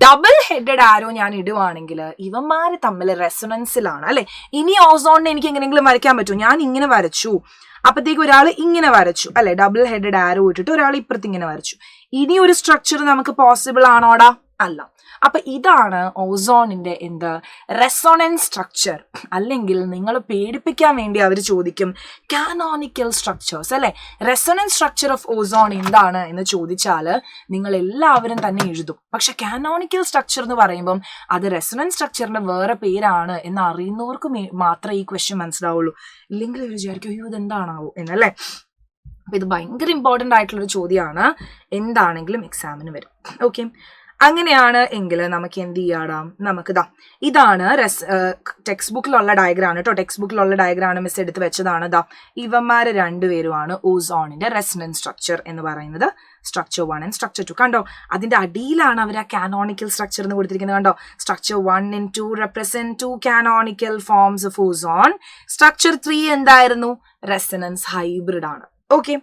ഡബിൾ ഹെഡഡ് ആരോ ഞാൻ ഇടുവാണെങ്കിൽ ഇവന്മാര് തമ്മിൽ റെസൊണൻസിലാണ് അല്ലെ. ഇനി ഓസോണിനെ എനിക്ക് എങ്ങനെയെങ്കിലും വരയ്ക്കാൻ പറ്റും. ഞാൻ ഇങ്ങനെ വരച്ചു, അപ്പത്തേക്ക് ഒരാൾ ഇങ്ങനെ വരച്ചു അല്ലെ, ഡബിൾ ഹെഡഡ് ആരോ ഇട്ടിട്ട് ഒരാൾ ഇപ്പുറത്ത് ഇങ്ങനെ വരച്ചു. ഇനി ഒരു സ്ട്രക്ചർ നമുക്ക് പോസിബിൾ ആണോടാ? അല്ല. അപ്പൊ ഇതാണ് ഓസോണിന്റെ എന്ത് റെസൊണൻസ് സ്ട്രക്ചർ. അല്ലെങ്കിൽ നിങ്ങൾ പേടിപ്പിക്കാൻ വേണ്ടി അവർ ചോദിക്കും കാനോണിക്കൽ സ്ട്രക്ചേഴ്സ് അല്ലെ. റെസൊണൻസ് സ്ട്രക്ചർ ഓഫ് ഓസോൺ എന്താണ് എന്ന് ചോദിച്ചാൽ നിങ്ങൾ എല്ലാവരും തന്നെ എഴുതും. പക്ഷെ കാനോണിക്കൽ സ്ട്രക്ചർ എന്ന് പറയുമ്പം അത് റെസൊണൻസ് സ്ട്രക്ചറിന്റെ വേറെ പേരാണ് എന്ന് അറിയുന്നവർക്ക് മാത്രമേ ഈ ക്വസ്റ്റ്യൻ മനസ്സിലാവുള്ളൂ. ഇല്ലെങ്കിൽ ഇവർ വിചാരിക്കും അയ്യോ ഇതെന്താണാവോ എന്നല്ലേ. അപ്പൊ ഇത് ഭയങ്കര ഇമ്പോർട്ടൻ്റ് ആയിട്ടുള്ളൊരു ചോദ്യമാണ്, എന്താണെങ്കിലും എക്സാമിന് വരും. ഓക്കെ, അങ്ങനെയാണ് എങ്കിൽ നമുക്ക് എന്ത് ചെയ്യാടാം, നമുക്ക് ഇതാണ് ടെക്സ്റ്റ് ബുക്കിലുള്ള ഡയഗ്രാം കേട്ടോ. ടെക്സ്റ്റ് ബുക്കിലുള്ള ഡയഗ്രാം മിസ് എടുത്ത് വെച്ചതാണ്. ഇവന്മാര് രണ്ടുപേരുമാണ് ഓസോണിന്റെ റെസൊണൻസ് സ്ട്രക്ചർ എന്ന് പറയുന്നത്. സ്ട്രക്ചർ 1 ആൻഡ് സ്ട്രക്ചർ 2 കണ്ടോ. അതിന്റെ അടിയിലാണ് അവർ ആ കാനോണിക്കൽ സ്ട്രക്ചർ എന്ന് കൊടുത്തിരിക്കുന്നത് കണ്ടോ. Structure 1 and 2 represent 2 canonical forms of ozone. Structure 3 എന്തായിരുന്നു? റെസൊണൻസ് ഹൈബ്രിഡ് ആണ്. ഓക്കെ,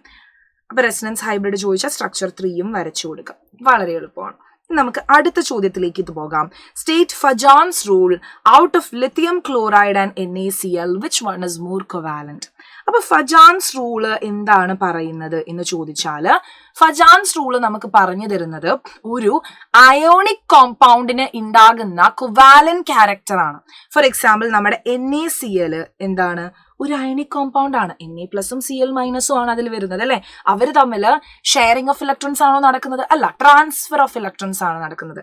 അപ്പൊ റെസൊണൻസ് ഹൈബ്രിഡ് ചോദിച്ചാൽ സ്ട്രക്ചർ 3യും വരച്ചു കൊടുക്കാം. വളരെ എളുപ്പമാണ്. നമുക്ക് അടുത്ത ചോദ്യത്തിലേക്ക് ഇത് പോകാം. State Fajans rule out of lithium chloride and NaCl which one is more covalent. അപ്പൊ ഫജാൻസ് റൂള് എന്താണ് പറയുന്നത് എന്ന് ചോദിച്ചാൽ ഫജാൻസ് റൂള് നമുക്ക് പറഞ്ഞു തരുന്നത് ഒരു അയോണിക് കോമ്പൗണ്ടിന് ഉണ്ടാകുന്ന കൊവാലൻ ക്യാരക്ടർ ആണ്. ഫോർ എക്സാമ്പിൾ നമ്മുടെ NaCl എന്താണ്? ഒരു അയണിക് കോമ്പൗണ്ട് ആണ്. Na+ഉം Cl- ആണ് അതിൽ വരുന്നത് അല്ലെ. അവർ തമ്മിൽ ഷെയറിംഗ് ഓഫ് ഇലക്ട്രോൺസ് ആണോ നടക്കുന്നത്? അല്ല, ട്രാൻസ്ഫർ ഓഫ് ഇലക്ട്രോൺസ് ആണ് നടക്കുന്നത്.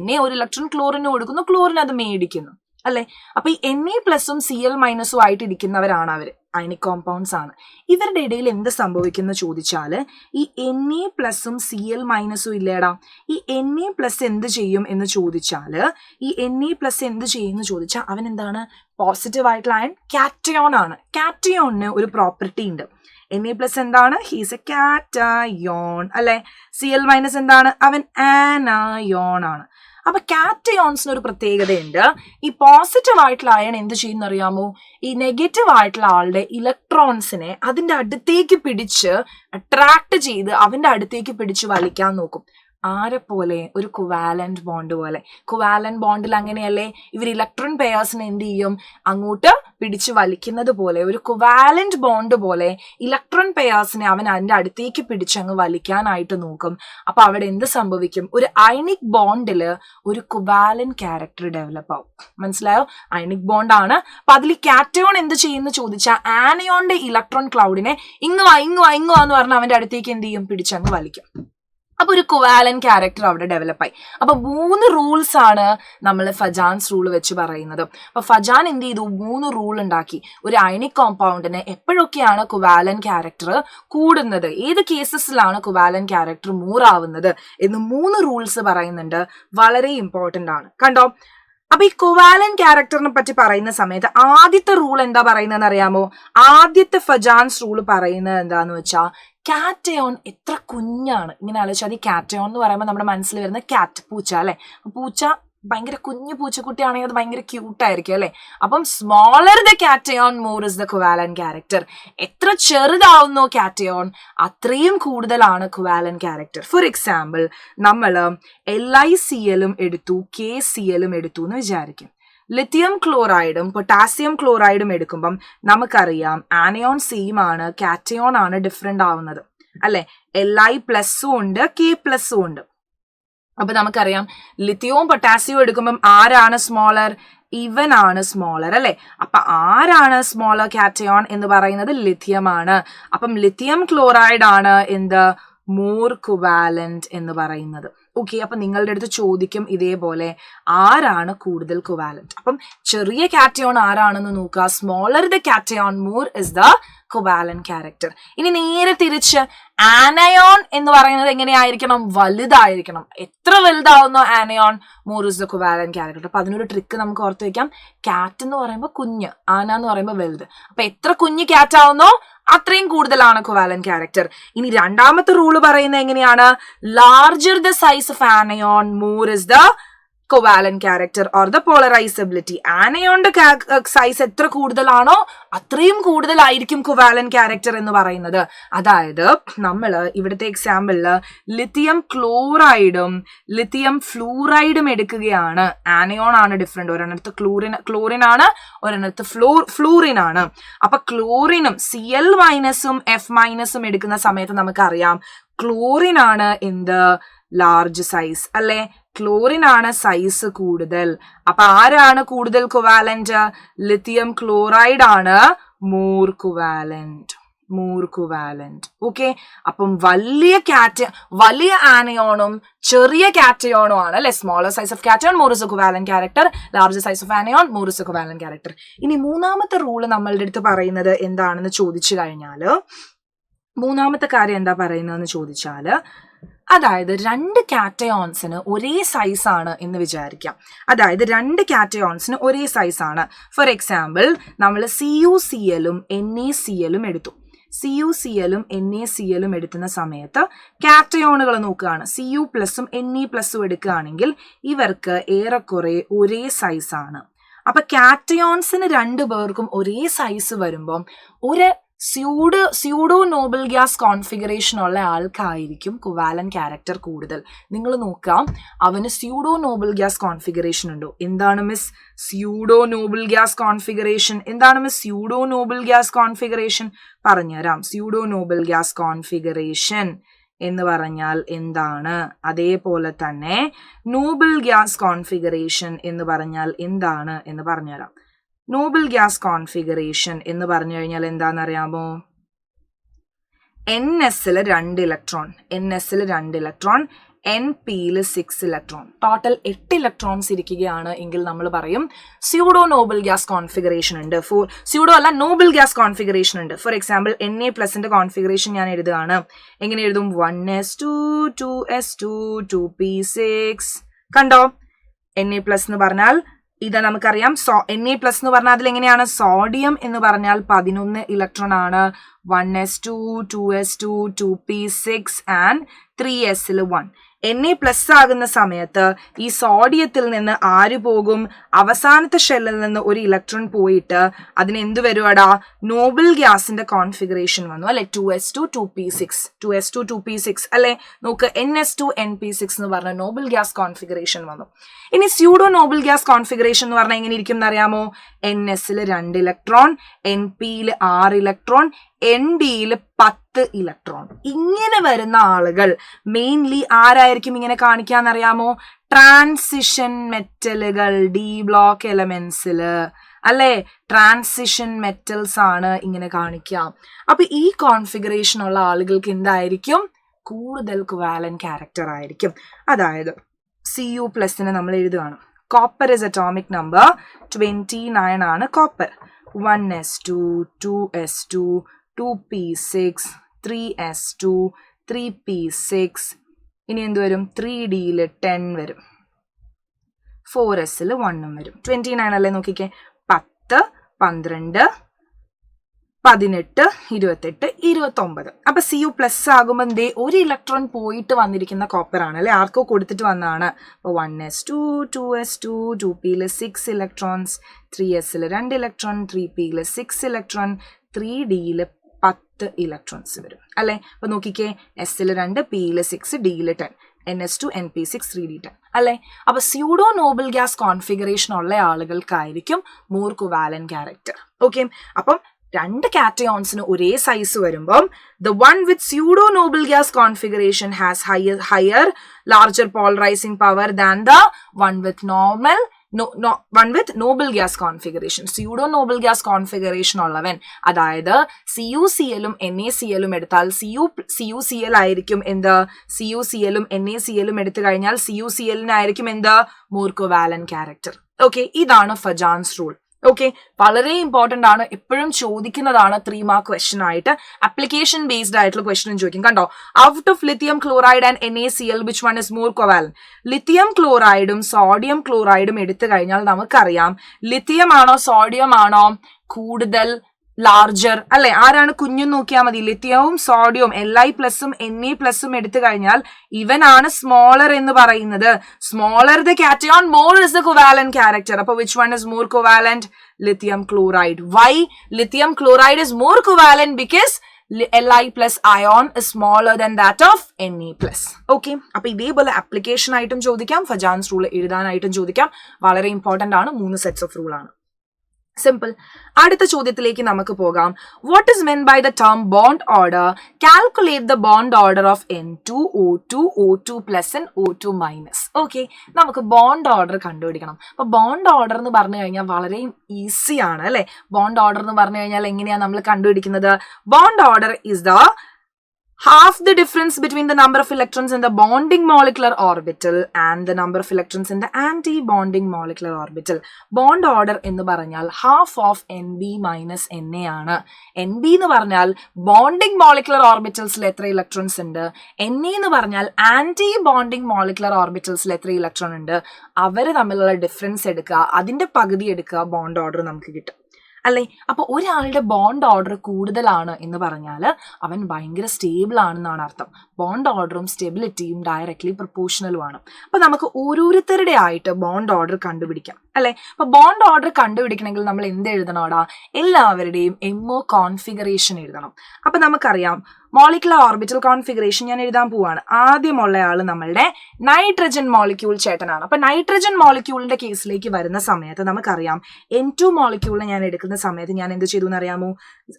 Na ഒരു ഇലക്ട്രോൺ ക്ലോറിന് കൊടുക്കുന്നു, ക്ലോറിൻ അത് മേടിക്കുന്നു അല്ലെ. അപ്പൊ ഈ Na+ഉം Cl- ആയിട്ട് ഇരിക്കുന്നവരാണ് അവര്, അയണിക് കോമ്പൗണ്ട്സ് ആണ്. ഇവരുടെ ഇടയിൽ എന്ത് സംഭവിക്കുന്ന ചോദിച്ചാല് ഈ Na+ഉം Cl- ഇല്ലേടാ, ഈ Na+ എന്ത് ചെയ്യും എന്ന് ചോദിച്ചാല് ഈ Na+ എന്ത് ചെയ്യുമെന്ന് ചോദിച്ചാൽ അവൻ എന്താണ്? പോസിറ്റീവ് ആയിട്ടുള്ള അയൺ കാറ്റയോൺ ആണ്. കാറ്റയോണിന് ഒരു പ്രോപ്പർട്ടി ഉണ്ട്. Na+ എന്താണ്? ഹീസ് എ കാറ്റയോൺ അല്ലെ. Cl- എന്താണ്? അവൻ ആനയോൺ ആണ്. അപ്പൊ കാറ്റയോൺസിന് ഒരു പ്രത്യേകതയുണ്ട്. ഈ പോസിറ്റീവ് ആയിട്ടുള്ള അയൺ എന്ത് ചെയ്യുന്ന അറിയാമോ? ഈ നെഗറ്റീവ് ആയിട്ടുള്ള ആളുടെ ഇലക്ട്രോൺസിനെ അതിന്റെ അടുത്തേക്ക് പിടിച്ച് അട്രാക്ട് ചെയ്ത് അവന്റെ അടുത്തേക്ക് പിടിച്ച് വലിക്കാൻ നോക്കും. ആരെ പോലെ? ഒരു കൊവാലന്റ് ബോണ്ട് പോലെ. കൊവാലന്റ് ബോണ്ടിൽ അങ്ങനെയല്ലേ, ഇവർ ഇലക്ട്രോൺ പെയർസിനെ എന്ത് ചെയ്യും? അങ്ങോട്ട് പിടിച്ച് വലിക്കുന്നത് പോലെ, ഒരു കൊവാലന്റ് ബോണ്ട് പോലെ ഇലക്ട്രോൺ പെയർസിനെ അവൻ അതിന്റെ അടുത്തേക്ക് പിടിച്ച് അങ്ങ് വലിക്കാനായിട്ട് നോക്കും. അപ്പൊ അവിടെ എന്ത് സംഭവിക്കും? ഒരു അയണിക് ബോണ്ടില് ഒരു കൊവാലന്റ് ക്യാരക്ടർ ഡെവലപ്പ് ആവും. മനസ്സിലായോ? അയണിക് ബോണ്ട് ആണ്. അപ്പൊ അതിൽ കാറ്റയോൺ എന്ത് ചെയ്യുന്ന ചോദിച്ചാൽ ആനയോണിന്റെ ഇലക്ട്രോൺ ക്ലൗഡിനെ ഇങ്ങ് വാ എന്ന് പറഞ്ഞ് അവന്റെ അടുത്തേക്ക് എന്ത് ചെയ്യും? പിടിച്ചങ്ങ് വലിക്കും. അപ്പൊ ഒരു കൊവാലൻ ക്യാരക്ടർ അവിടെ ഡെവലപ്പായി. അപ്പൊ 3 റൂൾസ് ആണ് നമ്മൾ ഫജാൻസ് റൂൾ വെച്ച് പറയുന്നത്. അപ്പൊ ഫജാൻ എന്ത് ചെയ്തു? 3 റൂൾ ഉണ്ടാക്കി. ഒരു അയണിക് കോമ്പൗണ്ടിന് എപ്പോഴൊക്കെയാണ് കൊവാലൻ ക്യാരക്ടർ കൂടുന്നത്, ഏത് കേസസിലാണ് കൊവാലൻ ക്യാരക്ടർ മൂറാവുന്നത് എന്ന് 3 റൂൾസ് പറയുന്നുണ്ട്. വളരെ ഇമ്പോർട്ടന്റ് ആണ്. കണ്ടോ. അപ്പൊ ഈ കൊവാലൻ ക്യാരക്ടറിനെ പറ്റി പറയുന്ന സമയത്ത് ആദ്യത്തെ റൂൾ എന്താ പറയുന്നതെന്ന് അറിയാമോ? ആദ്യത്തെ ഫജാൻസ് റൂൾ പറയുന്നത് എന്താന്ന് വെച്ചാൽ കാറ്റയോൺ എത്ര കുഞ്ഞാണ്. ഇങ്ങനെ ആലോചിച്ചാൽ ഈ കാറ്റയോൺ എന്ന് പറയുമ്പോൾ നമ്മുടെ മനസ്സിൽ വരുന്ന കാറ്റ്, പൂച്ച അല്ലെ. പൂച്ച ഭയങ്കര കുഞ്ഞു പൂച്ചക്കുട്ടിയാണെങ്കിൽ അത് ഭയങ്കര ക്യൂട്ടായിരിക്കും അല്ലെ. അപ്പം smaller the cation more is the covalent character. എത്ര ചെറുതാവുന്നോ കാറ്റയോൺ അത്രയും കൂടുതലാണ് കൊവാലൻ ക്യാരക്ടർ. ഫോർ എക്സാമ്പിൾ നമ്മൾ LiCl എടുത്തു, KCl എടുത്തു എന്ന് വിചാരിക്കും. ലിത്തിയം ക്ലോറൈഡും പൊട്ടാസ്യം ക്ലോറൈഡും എടുക്കുമ്പം നമുക്കറിയാം ആനയോൺ സെയിം ആണ്, കാറ്റയോൺ ആണ് ഡിഫറെന്റ് ആവുന്നത് അല്ലെ. Li+ഉം ഉണ്ട്, K+ഉം ഉണ്ട്. അപ്പൊ നമുക്കറിയാം ലിത്തിയവും പൊട്ടാസ്യവും എടുക്കുമ്പം ആരാണ് സ്മോളർ? ഇവനാണ് സ്മോളർ അല്ലെ. അപ്പൊ ആരാണ് സ്മോളർ കാറ്റയോൺ എന്ന് പറയുന്നത്? ലിത്തിയം ആണ്. അപ്പം ലിത്തിയം ക്ലോറൈഡ് ആണ് എന്ത്? മോർ കൊവാലന്റ് എന്ന് പറയുന്നത്. ഓക്കെ, അപ്പൊ നിങ്ങളുടെ അടുത്ത് ചോദിക്കും ഇതേപോലെ ആരാണ് കൂടുതൽ കൊവാലന്റ്. അപ്പം ചെറിയ കാറ്റയോൺ ആരാണെന്ന് നോക്കുക. Smaller the cation more is the covalent character. ഇനി നേരെ തിരിച്ച് ആനയോൺ എന്ന് പറയുന്നത് എങ്ങനെയായിരിക്കണം? വലുതായിരിക്കണം. എത്ര വലുതാവുന്നോ anion more is the covalent character. അപ്പൊ അതിനൊരു ട്രിക്ക് നമുക്ക് ഓർത്ത് വെക്കാം. കാറ്റ് എന്ന് പറയുമ്പോൾ കുഞ്ഞ്, ആന എന്ന് പറയുമ്പോൾ വലുത്. അപ്പൊ എത്ര കുഞ്ഞ് കാറ്റ് ആവുന്നോ അത്രയും കൂടുതലാണ് കൊവാലന്റ് ക്യാരക്ടർ. ഇനി രണ്ടാമത്തെ റൂള് പറയുന്നത് എങ്ങനെയാണ്? Larger the size of anion more is the covalent character or the polarizability. ആനയോന്റെ സൈസ് എത്ര കൂടുതലാണോ അത്രയും കൂടുതലായിരിക്കും covalent character എന്ന് പറയുന്നത്. അതായത് നമ്മൾ ഇവിടുത്തെ എക്സാമ്പിളില് ലിത്തിയം ക്ലോറൈഡും ലിത്തിയം ഫ്ലൂറൈഡും എടുക്കുകയാണ്. ആനയോൺ ആണ് ഡിഫറെന്റ്. ഒരെണ്ണത്ത് ക്ലോറിൻ ആണ്, ഒരെണ്ണത്ത് ഫ്ലൂറിൻ ആണ്. അപ്പൊ ക്ലോറിനും Cl മൈനസും F മൈനസും എടുക്കുന്ന സമയത്ത് നമുക്കറിയാം ക്ലോറിൻ ആണ് എന്ത് ലാർജ് സൈസ് അല്ലെ, ക്ലോറിൻ ആണ് സൈസ് കൂടുതൽ. അപ്പൊ ആരാണ് കൂടുതൽ കൊവാലന്റ്? ലിത്തിയം ക്ലോറൈഡ് ആണ് മോർ കൊവാലന്റ്. ഓക്കെ, അപ്പം വലിയ ആനയോണും ചെറിയ കാറ്റയോണും ആണ് അല്ലെ. Smaller size of cation more is A covalent character, larger size of anion more is A covalent character. ഇനി മൂന്നാമത്തെ റൂള് നമ്മളുടെ അടുത്ത് പറയുന്നത് എന്താണെന്ന് ചോദിച്ചു കഴിഞ്ഞാല്, മൂന്നാമത്തെ കാര്യം എന്താ പറയുന്നതെന്ന് ചോദിച്ചാല്, അതായത് രണ്ട് കാറ്റയോൺസിന് ഒരേ സൈസ് ആണ് എന്ന് വിചാരിക്കാം. അതായത് രണ്ട് കാറ്റയോൺസിന് ഒരേ സൈസ് ആണ്. ഫോർ എക്സാമ്പിൾ നമ്മൾ CuClഉം NaClഉം എടുത്തു. CuClഉം NaClഉം എടുക്കുന്ന സമയത്ത് കാറ്റയോണുകൾ നോക്കുകയാണ്. Cu പ്ലസും Ne പ്ലസും എടുക്കുകയാണെങ്കിൽ ഇവർക്ക് ഏറെക്കുറെ ഒരേ സൈസ് ആണ്. അപ്പൊ കാറ്റയോൺസിന് രണ്ടു പേർക്കും ഒരേ സൈസ് വരുമ്പം ഒരു സ്യൂഡോ നോബിൾ ഗ്യാസ് കോൺഫിഗറേഷൻ ഉള്ള ആൾക്കായിരിക്കും കൊവാലന്റ് ക്യാരക്ടർ കൂടുതൽ. നിങ്ങൾ നോക്കാം, അവന് സ്യൂഡോ നോബിൾ ഗ്യാസ് കോൺഫിഗറേഷൻ ഉണ്ടോ? എന്താണ് miss pseudo noble gas configuration? എന്താണ് miss pseudo noble gas configuration? പറഞ്ഞുതരാം. സ്യൂഡോ നോബിൾ ഗ്യാസ് കോൺഫിഗറേഷൻ എന്ന് പറഞ്ഞാൽ എന്താണ്, അതേപോലെ തന്നെ നോബിൾ ഗ്യാസ് കോൺഫിഗറേഷൻ എന്ന് പറഞ്ഞാൽ എന്താണ് എന്ന് പറഞ്ഞുതരാം. നോബിൾ ഗ്യാസ് കോൺഫിഗറേഷൻ എന്ന് പറഞ്ഞു കഴിഞ്ഞാൽ എന്താണെന്നറിയാമോ? NSൽ 2 ഇലക്ട്രോൺ, NPയിൽ 6 ഇലക്ട്രോൺ, ടോട്ടൽ 8 ഇലക്ട്രോൺസ് ഇരിക്കുകയാണ് എങ്കിൽ നമ്മൾ പറയും സ്യൂഡോ നോബിൾ ഗ്യാസ് കോൺഫിഗറേഷൻ ഉണ്ട്. സ്യൂഡോ അല്ല, നോബിൾ ഗ്യാസ് കോൺഫിഗറേഷൻ ഉണ്ട്. ഫോർ എക്സാമ്പിൾ Na പ്ലസിന്റെ കോൺഫിഗറേഷൻ ഞാൻ എഴുതുകയാണ്. എങ്ങനെ എഴുതും? 1s2 2s2 2p6. കണ്ടോ? Na പ്ലസ് എന്ന് പറഞ്ഞാൽ ഇത് നമുക്കറിയാം. Na പ്ലസ് എന്ന് പറഞ്ഞാൽ അതിൽ എങ്ങനെയാണ്? സോഡിയം എന്ന് പറഞ്ഞാൽ 11 ഇലക്ട്രോൺ ആണ്. 1s2 2s2 2p6 and 3sൽ 1. Na plus ആകുന്ന സമയത്ത് ഈ സോഡിയത്തിൽ നിന്ന് ആര് പോകും? അവസാനത്തെ ഷെല്ലിൽ നിന്ന് ഒരു ഇലക്ട്രോൺ പോയിട്ട് അതിന് എന്ത് വരുവാടാ? നോബിൾ ഗ്യാസിന്റെ കോൺഫിഗറേഷൻ വന്നു അല്ലെ. 2s2 2p6 അല്ലെ. നോക്ക്, NS2 NP6 എന്ന് പറഞ്ഞ നോബിൾ ഗ്യാസ് കോൺഫിഗറേഷൻ വന്നു. ഇനി സ്യൂഡോ നോബിൾ ഗ്യാസ് കോൺഫിഗറേഷൻ എന്ന് പറഞ്ഞാൽ എങ്ങനെ ഇരിക്കും എന്നറിയാമോ? NSൽ 2 ഇലക്ട്രോൺ, NPയിൽ 6 ഇലക്ട്രോൺ, NDയിൽ 10 ഇലക്ട്രോൺ. ഇങ്ങനെ വരുന്ന ആളുകൾ മെയിൻലി ആരായിരിക്കും ഇങ്ങനെ കാണിക്കാന്നറിയാമോ? ട്രാൻസിഷൻ മെറ്റലുകൾ, ഡി ബ്ലോക്ക് എലമെന്റ്സില് അല്ലെ. ട്രാൻസിഷൻ മെറ്റൽസ് ആണ് ഇങ്ങനെ കാണിക്കാം. അപ്പൊ ഈ കോൺഫിഗറേഷൻ ഉള്ള ആളുകൾക്ക് എന്തായിരിക്കും? കൂടുതൽ കൊവാലന്റ് ക്യാരക്ടർ ആയിരിക്കും. അതായത് Cu പ്ലസിനെ നമ്മൾ എഴുതുകയാണ്. കോപ്പർ ഇസ് അറ്റോമിക് നമ്പർ 29 ആണ് copper. 1s2 2s2 2p6 3s2 3p6. ഇനി എന്ത് വരും? 3Dയിൽ 10 വരും, 4sൽ 1 വരും. 29 അല്ലേ? നോക്കിക്കേ, 10 12 18 28 29. അപ്പൊ Cu പ്ലസ് ആകുമ്പോൾ എന്തേ ഒരു ഇലക്ട്രോൺ പോയിട്ട് വന്നിരിക്കുന്ന കോപ്പർ ആണ് അല്ലെ, ആർക്കോ കൊടുത്തിട്ട് വന്നതാണ്. അപ്പൊ 1s2 2s2 2pയിൽ 6 ഇലക്ട്രോൺസ്, 3sൽ 2 ഇലക്ട്രോൺ, 3pയിൽ 6 ഇലക്ട്രോൺ, 3Dയിൽ 10 ഇലക്ട്രോൺസ് വരും അല്ലെ. അപ്പൊ നോക്കിക്കേ, Sൽ 2 Pയിൽ 6 Dയിൽ 10, NS2 NP6 3D10 അല്ലെ. അപ്പൊ സ്യൂഡോ നോബിൾ ഗ്യാസ് കോൺഫിഗറേഷൻ ഉള്ള ആളുകൾക്കായിരിക്കും മോർ കൊവാലന്റ് ക്യാരക്ടർ. ഓക്കെ, അപ്പം രണ്ട് കാറ്റയോൺസിന് ഒരേ സൈസ് വരുമ്പം the one with pseudo noble gas configuration has higher larger polarizing power than the one with noble gas configuration. pseudo noble gas configuration ഉള്ളവൻ, അതായത് CuClഉം NaClഉം എടുത്താൽ CuCl ആയിരിക്കും എന്ത്? CuClഉം NaClഉം എടുത്തു കഴിഞ്ഞാൽ CuClനായിരിക്കും എന്ത്? More covalent character. ഓക്കെ, ഇതാണ് ഫജാൻസ് റൂൾ. ഓക്കെ, വളരെ ഇമ്പോർട്ടന്റ് ആണ്, എപ്പോഴും ചോദിക്കുന്നതാണ് 3 മാർക്ക് ക്വസ്റ്റ്യൻ ആയിട്ട്. ആപ്ലിക്കേഷൻ ബേസ്ഡ് ആയിട്ടുള്ള ക്വസ്റ്റ്യൻ ചോദിക്കും. കണ്ടോ, out of lithium chloride and NaCl which one is more covalent? Lithium ക്ലോറൈഡും സോഡിയം ക്ലോറൈഡും എടുത്തു കഴിഞ്ഞാൽ നമുക്കറിയാം ലിത്തിയം ആണോ സോഡിയം ആണോ കൂടുതൽ ലാർജർ അല്ലെ? ആരാണ് കുഞ്ഞും നോക്കിയാൽ മതി. ലിത്തിയവും സോഡിയവും Li+ഉം Na+ഉം എടുത്തു കഴിഞ്ഞാൽ ഇവനാണ് സ്മോളർ എന്ന് പറയുന്നത്. Smaller the cation, more is the covalent character. അപ്പൊ which one is more covalent? Lithium chloride. Why lithium chloride is more covalent? Because Li+ ion is smaller than that of Na+. Okay, അപ്പൊ ഇതേപോലെ application ആയിട്ടും ചോദിക്കാം, Fajans rule എഴുതാനായിട്ടും ചോദിക്കാം. വളരെ important ആണ്. 3 sets of rule ആണ്. Simple. അടുത്ത ചോദ്യത്തിലേക്ക് നമുക്ക് പോകാം. What is meant by the term bond order? Calculate the bond order of N2, O2, O2+ and O2-. Okay, നമുക്ക് ബോണ്ട് ഓർഡർ കണ്ടുപിടിക്കണം. അപ്പൊ ബോണ്ട് ഓർഡർ എന്ന് പറഞ്ഞു കഴിഞ്ഞാൽ വളരെ ഈസി ആണ് അല്ലെ? ബോണ്ട് ഓർഡർ എന്ന് പറഞ്ഞു കഴിഞ്ഞാൽ എങ്ങനെയാണ് നമ്മൾ കണ്ടുപിടിക്കുന്നത്? Bond order is the half the difference between the number of electrons in the bonding molecular orbital and the number of electrons in the anti-bonding molecular orbital. Bond order എന്ന് പറഞ്ഞാൽ half of Nb minus Na ആണ്. Nb എന്ന് പറഞ്ഞാൽ bonding molecular orbitals എത്ര electrons ഉണ്ട്, Na എന്ന് പറഞ്ഞാൽ anti bonding molecular ഓർബിറ്റൽസിൽ എത്ര ഇലക്ട്രോൺ ഉണ്ട്, അവര് തമ്മിലുള്ള ഡിഫറൻസ് എടുക്കുക, അതിന്റെ പകുതി എടുക്കുക, ബോണ്ട് ഓർഡർ നമുക്ക് കിട്ടും അല്ലെ? അപ്പൊ ഒരാളുടെ ബോണ്ട് ഓർഡർ കൂടുതലാണ് എന്ന് പറഞ്ഞാൽ അവൻ ഭയങ്കര സ്റ്റേബിൾ ആണെന്നാണ് അർത്ഥം. ബോണ്ട് ഓർഡറും സ്റ്റെബിലിറ്റിയും ഡയറക്ട്ലി പ്രൊപ്പോർഷണലുമാണ്. അപ്പൊ നമുക്ക് ഓരോരുത്തരുടെ ആയിട്ട് ബോണ്ട് ഓർഡർ കണ്ടുപിടിക്കാം അല്ലെ? അപ്പൊ ബോണ്ട് ഓർഡർ കണ്ടുപിടിക്കണമെങ്കിൽ നമ്മൾ എന്ത് എഴുതണോടാ? എല്ലാവരുടെയും MO കോൺഫിഗറേഷൻ എഴുതണം. അപ്പൊ നമുക്കറിയാം മോളിക്കുലർ ഓർബിറ്റൽ കോൺഫിഗറേഷൻ ഞാൻ എഴുതാൻ പോവാണ്. ആദ്യമുള്ള ആള് നമ്മളുടെ നൈട്രജൻ മോളിക്യൂൾ ചേട്ടനാണ്. അപ്പൊ നൈട്രജൻ മോളിക്യൂളിന്റെ കേസിലേക്ക് വരുന്ന സമയത്ത് നമുക്കറിയാം N2 മോളിക്യൂളിനെ ഞാൻ എടുക്കുന്ന സമയത്ത് ഞാൻ എന്ത് ചെയ്തു എന്നറിയാമോ?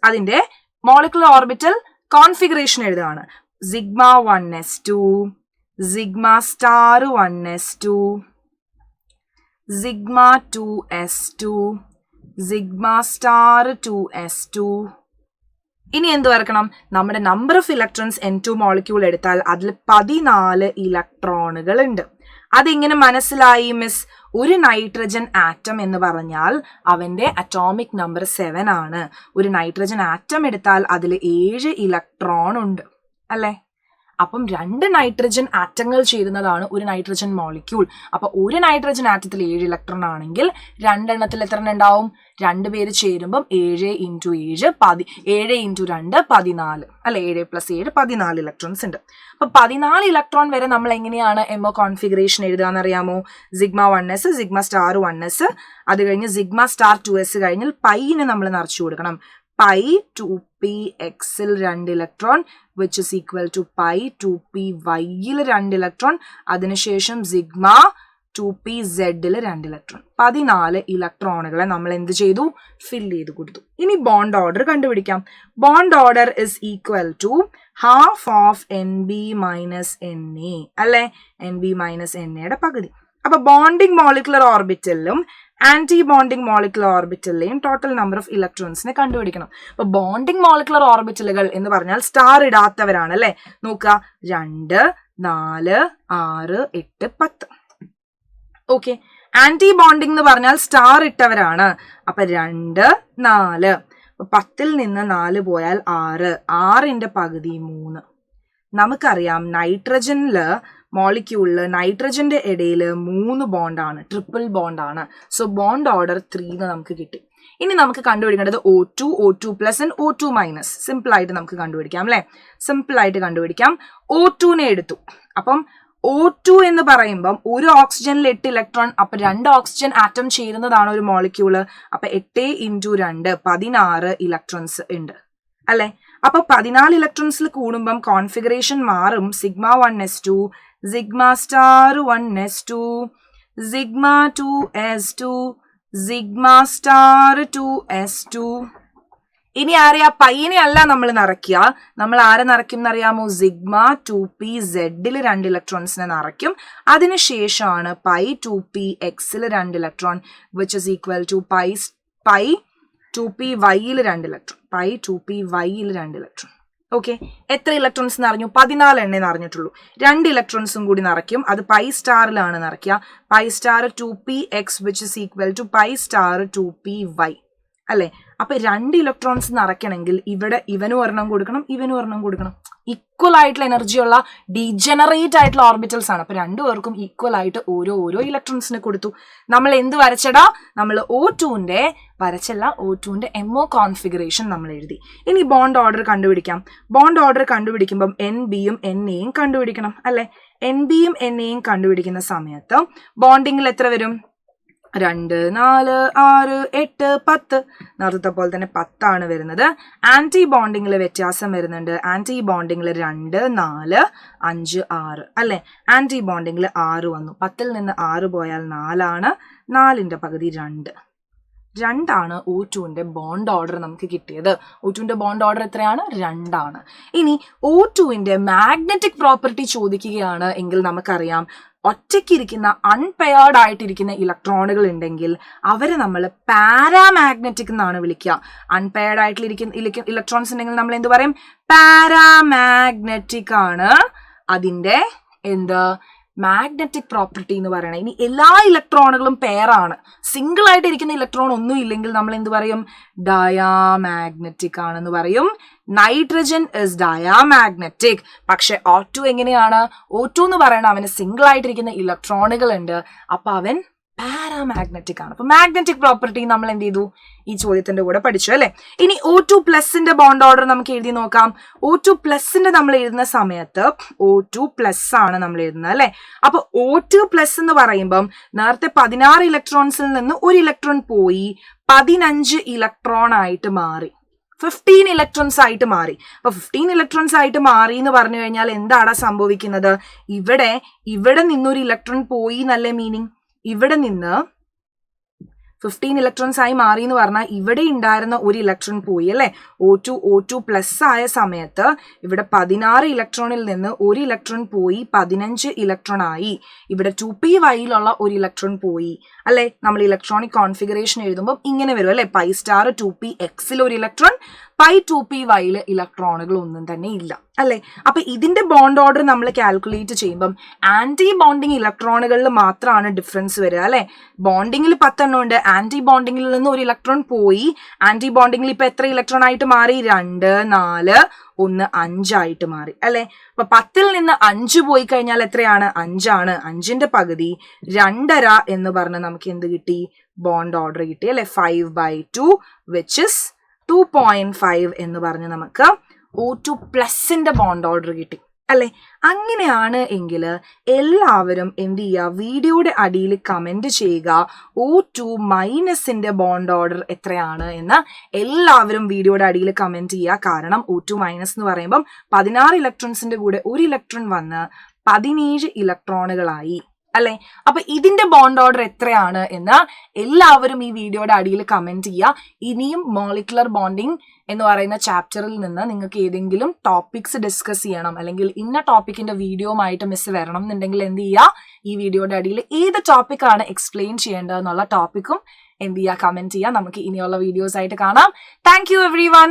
അതിന്റെ മോളിക്കുലർ ഓർബിറ്റൽ കോൺഫിഗറേഷൻ എഴുതുകയാണ്. σ1s2, σ*1s2, σ2s2, σ*2s2. ഇനി എന്ത് വരക്കണം? നമ്മുടെ number of electrons N2 molecule എടുത്താൽ അതിൽ 14 ഇലക്ട്രോണുകൾ ഉണ്ട്. അതെങ്ങനെ മനസ്സിലായി മിസ്? ഒരു നൈട്രജൻ ആറ്റം എന്ന് പറഞ്ഞാൽ അവന്റെ അറ്റോമിക് നമ്പർ 7 ആണ്. ഒരു നൈട്രജൻ ആറ്റം എടുത്താൽ അതിൽ 7 ഇലക്ട്രോൺ ഉണ്ട് അല്ലെ? അപ്പം 2 നൈട്രജൻ ആറ്റങ്ങൾ ചേരുന്നതാണ് ഒരു നൈട്രജൻ മോളിക്യൂൾ. അപ്പൊ ഒരു നൈട്രജൻ ആറ്റത്തിൽ 7 ഇലക്ട്രോൺ ആണെങ്കിൽ 2 എണ്ണത്തിൽ എത്ര ഉണ്ടാവും? 2 പേര് ചേരുമ്പം 7 × 7 7 × 2 14 അല്ലെ? 7 + 7 14 ഇലക്ട്രോൺസ് ഉണ്ട്. അപ്പൊ 14 ഇലക്ട്രോൺ വരെ നമ്മൾ എങ്ങനെയാണ് MO കോൺഫിഗറേഷൻ എഴുതാന്ന് അറിയാമോ? σ1s, σ*1s, അത് കഴിഞ്ഞ് σ*2s കഴിഞ്ഞാൽ പൈനെ നമ്മൾ നിറച്ചു കൊടുക്കണം. പൈ 2p(x)ൽ 2 electron which is equal to pi 2p(y)ൽ 2 ഇലക്ട്രോൺ, അതിനുശേഷം σ2pz-ൽ 2 ഇലക്ട്രോൺ. 14 ഇലക്ട്രോണുകളെ നമ്മൾ എന്ത് ചെയ്തു? ഫിൽ ചെയ്ത് കൊടുത്തു. ഇനി ബോണ്ട് ഓർഡർ കണ്ടുപിടിക്കാം. Bond order is equal to half of Nb minus Na അല്ലെ? Nb minus Na പകുതി. അപ്പൊ ബോണ്ടിങ് മോളിക്കുലർ ഓർബിറ്റലിലും ആന്റി ബോണ്ടിങ് മോളിക്കുലർ ഓർബിറ്റലിലെയും ടോട്ടൽ നമ്പർ ഓഫ് ഇലക്ട്രോൺസിനെ കണ്ടുപിടിക്കണം. അപ്പൊ ബോണ്ടിങ് മോളിക്കുലർ ഓർബിറ്റലുകൾ എന്ന് പറഞ്ഞാൽ സ്റ്റാർ ഇടാത്തവരാണ് അല്ലെ? നോക്കുക, 2, 4, 6, 8, 10. ഓക്കെ, ആന്റി ബോണ്ടിങ് എന്ന് പറഞ്ഞാൽ സ്റ്റാർ ഇട്ടവരാണ്. അപ്പൊ 2, 4, 10ൽ നിന്ന് 4 പോയാൽ 6, 6ന്റെ പകുതി 3. നമുക്കറിയാം നൈട്രജനില് മോളിക്യൂളില് നൈട്രജന്റെ ഇടയിൽ 3 ബോണ്ടാണ്, ട്രിപ്പിൾ ബോണ്ടാണ്. സോ ബോണ്ട് ഓർഡർ 3 നമുക്ക് കിട്ടി. ഇനി നമുക്ക് കണ്ടുപിടിക്കേണ്ടത് O2, O2+ and O2-. Simple ആയിട്ട് നമുക്ക് കണ്ടുപിടിക്കാം അല്ലെ? സിമ്പിൾ ആയിട്ട് കണ്ടുപിടിക്കാം. O2നെ എടുത്തു. അപ്പം O2 എന്ന് പറയുമ്പം ഒരു ഓക്സിജനിൽ 8 ഇലക്ട്രോൺ, അപ്പൊ 2 ഓക്സിജൻ ആറ്റം ചേരുന്നതാണ് ഒരു മോളിക്യൂള്. അപ്പൊ 8 × 2 16 ഇലക്ട്രോൺസ് ഉണ്ട് അല്ലെ? അപ്പൊ 14 ഇലക്ട്രോൺസിൽ കൂടുമ്പം കോൺഫിഗറേഷൻ മാറും. σ1s2, σ*1s2, σ2s2, σ*2s2. ഇനി ആരെയാ? പൈനെ അല്ല നമ്മൾ നിറയ്ക്കുക. നമ്മൾ ആരെ നിറയ്ക്കും എന്നറിയാമോ? σ2pz-ൽ 2 ഇലക്ട്രോൺസിനെ നിറയ്ക്കും. അതിനുശേഷമാണ് പൈ 2p(x)ൽ 2 electron which is equal to pi 2py-ൽ 2 ഇലക്ട്രോൺ, പൈ 2py-ൽ 2 ഇലക്ട്രോൺ. ഓക്കെ, എത്ര ഇലക്ട്രോൺസ് നിറഞ്ഞു? 14 എണ്ണേ നിറഞ്ഞിട്ടുള്ളൂ. 2 ഇലക്ട്രോൺസും കൂടി നിറയ്ക്കും. അത് പൈ സ്റ്റാറിലാണ് നിറയ്ക്കുക. Pi star 2px which is equal to pi star 2py അല്ലെ? അപ്പൊ 2 ഇലക്ട്രോൺസ് നിറയ്ക്കണമെങ്കിൽ ഇവിടെ ഇവനും ഒരെണ്ണം കൊടുക്കണം, ഇവനും ഒരെണ്ണം കൊടുക്കണം. ഈക്വൽ ആയിട്ടുള്ള എനർജിയുള്ള ഡീജനറേറ്റ് ആയിട്ടുള്ള ഓർബിറ്റൽസ് ആണ്. അപ്പൊ രണ്ടുപേർക്കും ഈക്വൽ ആയിട്ട് ഓരോ ഇലക്ട്രോൺസിനെ കൊടുത്തു. നമ്മൾ എന്ത് വരച്ചടാ? നമ്മൾ O2ന്റെ വരച്ചല്ല, O2ന്റെ MO കോൺഫിഗറേഷൻ നമ്മൾ എഴുതി. ഇനി ബോണ്ട് ഓർഡർ കണ്ടുപിടിക്കാം. ബോണ്ട് ഓർഡർ കണ്ടുപിടിക്കുമ്പം NBയും NAയും കണ്ടുപിടിക്കണം അല്ലെ? NBയും NAയും കണ്ടുപിടിക്കുന്ന സമയത്ത് ബോണ്ടിങ്ങിൽ എത്ര വരും? 2, 4, 6, 8, 10. നേരത്തെ പോലെ തന്നെ 10 വരുന്നത്. ആന്റി ബോണ്ടിങ്ങിൽ വ്യത്യാസം വരുന്നുണ്ട്. ആന്റി ബോണ്ടിങ്ങിൽ 2, 4, 5, 6 അല്ലെ? ആന്റി ബോണ്ടിങ്ങിൽ 6 വന്നു. 10ൽ നിന്ന് 6 പോയാൽ 4 4ന്റെ പകുതി 2. 2 O2ന്റെ ബോണ്ട് ഓർഡർ നമുക്ക് കിട്ടിയത്. O2ന്റെ ബോണ്ട് ഓർഡർ എത്രയാണ്? 2. ഇനി O2ന്റെ മാഗ്നറ്റിക് പ്രോപ്പർട്ടി ചോദിക്കുകയാണ് എങ്കിൽ നമുക്കറിയാം, ഒറ്റയ്ക്കിരിക്കുന്ന അൺപെയർഡ് ആയിട്ടിരിക്കുന്ന ഇലക്ട്രോണുകൾ ഉണ്ടെങ്കിൽ അവരെ നമ്മൾ പാരാമാഗ്നറ്റിക് എന്നാണ് വിളിക്കുക. അൺപെയർഡ് ആയിട്ടിരിക്കുന്ന ഇലക്ട്രോൺസ് ഉണ്ടെങ്കിൽ നമ്മൾ എന്ത് പറയും? പാരാമാഗ്നറ്റിക് ആണ് അതിന്റെ മാഗ്നറ്റിക് പ്രോപ്പർട്ടി എന്ന് പറയണത്. ഇനി എല്ലാ ഇലക്ട്രോണുകളും പെയറാണ്, സിംഗിൾ ആയിട്ട് ഇരിക്കുന്ന ഇലക്ട്രോൺ ഒന്നും ഇല്ലെങ്കിൽ നമ്മൾ എന്ത് പറയും? ഡയാമാഗ്നറ്റിക് ആണെന്ന് പറയും. Nitrogen is diamagnetic. പക്ഷെ O2 എങ്ങനെയാണ്? O2 എന്ന് പറയുന്നത് അവന് സിംഗിൾ ആയിട്ടിരിക്കുന്ന ഇലക്ട്രോണുകൾ ഉണ്ട്, അപ്പൊ അവൻ പാരാമാഗ്നറ്റിക് ആണ്. അപ്പൊ മാഗ്നറ്റിക് പ്രോപ്പർട്ടി നമ്മൾ എന്ത് ചെയ്തു? ഈ ചോദ്യത്തിന്റെ കൂടെ പഠിച്ചു അല്ലെ? ഇനി O2+ ബോണ്ട് ഓർഡർ നമുക്ക് എഴുതി നോക്കാം. O2+ നമ്മൾ എഴുതുന്ന സമയത്ത് O2+ ആണ് നമ്മൾ എഴുതുന്നത് അല്ലെ? അപ്പൊ O2+ എന്ന് പറയുമ്പം നേരത്തെ 16 ഇലക്ട്രോൺസിൽ നിന്ന് ഒരു ഇലക്ട്രോൺ പോയി 15 ഇലക്ട്രോൺ ആയിട്ട് മാറി, 15 ഇലക്ട്രോൺസ് ആയിട്ട് മാറി. അപ്പൊ 15 ഇലക്ട്രോൺസ് ആയിട്ട് മാറി എന്ന് പറഞ്ഞു കഴിഞ്ഞാൽ എന്താണ് സംഭവിക്കുന്നത്? ഇവിടെ നിന്നൊരു ഇലക്ട്രോൺ പോയി എന്നല്ലേ മീനിങ്? ഇവിടെ നിന്ന് 15 ഇലക്ട്രോൺസ് ആയി മാറി എന്ന് പറഞ്ഞാൽ ഇവിടെ ഉണ്ടായിരുന്ന ഒരു ഇലക്ട്രോൺ പോയി അല്ലെ? O2+ ആയ സമയത്ത് ഇവിടെ 16 ഇലക്ട്രോണിൽ നിന്ന് ഒരു ഇലക്ട്രോൺ പോയി 15 ഇലക്ട്രോൺ ആയി. ഇവിടെ 2p(y)യിലുള്ള ഒരു ഇലക്ട്രോൺ പോയി അല്ലെ? നമ്മൾ ഇലക്ട്രോണിക് കോൺഫിഗറേഷൻ എഴുതുമ്പോൾ ഇങ്ങനെ വരും അല്ലെ? π* 2px ഒരു ഇലക്ട്രോൺ, π 2py ഇലക്ട്രോണുകൾ ഒന്നും തന്നെ ഇല്ല അല്ലെ? അപ്പൊ ഇതിന്റെ ബോണ്ട് ഓർഡർ നമ്മൾ കാൽക്കുലേറ്റ് ചെയ്യുമ്പം ആന്റി ബോണ്ടിങ് ഇലക്ട്രോണുകളിൽ മാത്രമാണ് ഡിഫറൻസ് വരിക അല്ലെ? ബോണ്ടിങ്ങിൽ 10 ഉണ്ട്, ആന്റി ബോണ്ടിങ്ങിൽ നിന്ന് ഒരു ഇലക്ട്രോൺ പോയി. ആന്റി ബോണ്ടിങ്ങിൽ ഇപ്പൊ എത്ര ഇലക്ട്രോൺ ആയിട്ട് മാറി? 2, 4, 1, 5 ആയിട്ട് മാറി അല്ലെ? അപ്പൊ 10ൽ നിന്ന് 5 പോയി കഴിഞ്ഞാൽ എത്രയാണ്? 5 ആണ്. 5ന്റെ പകുതി 2.5 എന്ന് പറഞ്ഞ് നമുക്ക് എന്ത് കിട്ടി? ബോണ്ട് ഓർഡർ കിട്ടി അല്ലെ? 5/2 which is 2.5 എന്ന് പറഞ്ഞ് നമുക്ക് O2+ ബോണ്ട് ഓർഡർ കിട്ടി അല്ലെ? അങ്ങനെയാണ് എങ്കിൽ എല്ലാവരും എന്ത് ചെയ്യുക? വീഡിയോയുടെ അടിയിൽ കമന്റ് ചെയ്യുക O2- ബോണ്ട് ഓർഡർ എത്രയാണ് എന്ന്. എല്ലാവരും വീഡിയോയുടെ അടിയിൽ കമന്റ് ചെയ്യുക. കാരണം O2- എന്ന് പറയുമ്പം 16 ഇലക്ട്രോൺസിന്റെ കൂടെ ഒരു ഇലക്ട്രോൺ വന്ന് 17 ഇലക്ട്രോണുകളായി അല്ലെ? അപ്പൊ ഇതിന്റെ ബോണ്ട് ഓർഡർ എത്രയാണ് എന്ന് എല്ലാവരും ഈ വീഡിയോയുടെ അടിയിൽ കമന്റ് ചെയ്യുക. ഇനിയും മോളിക്കുലർ ബോണ്ടിങ് എന്ന് പറയുന്ന ചാപ്റ്ററിൽ നിന്ന് നിങ്ങൾക്ക് ഏതെങ്കിലും ടോപ്പിക്സ് ഡിസ്കസ് ചെയ്യണം, അല്ലെങ്കിൽ ഇന്ന ടോപ്പിക്കിന്റെ വീഡിയോയുമായിട്ട് മിസ് വരണം എന്നുണ്ടെങ്കിൽ എന്ത് ചെയ്യുക? ഈ വീഡിയോയുടെ അടിയിൽ ഏത് ടോപ്പിക്കാണ് എക്സ്പ്ലെയിൻ ചെയ്യേണ്ടത് എന്നുള്ള ടോപ്പിക്കും എന്ത് ചെയ്യുക? കമന്റ് ചെയ്യുക. നമുക്ക് ഇനിയുള്ള വീഡിയോസ് ആയിട്ട് കാണാം. Thank you everyone.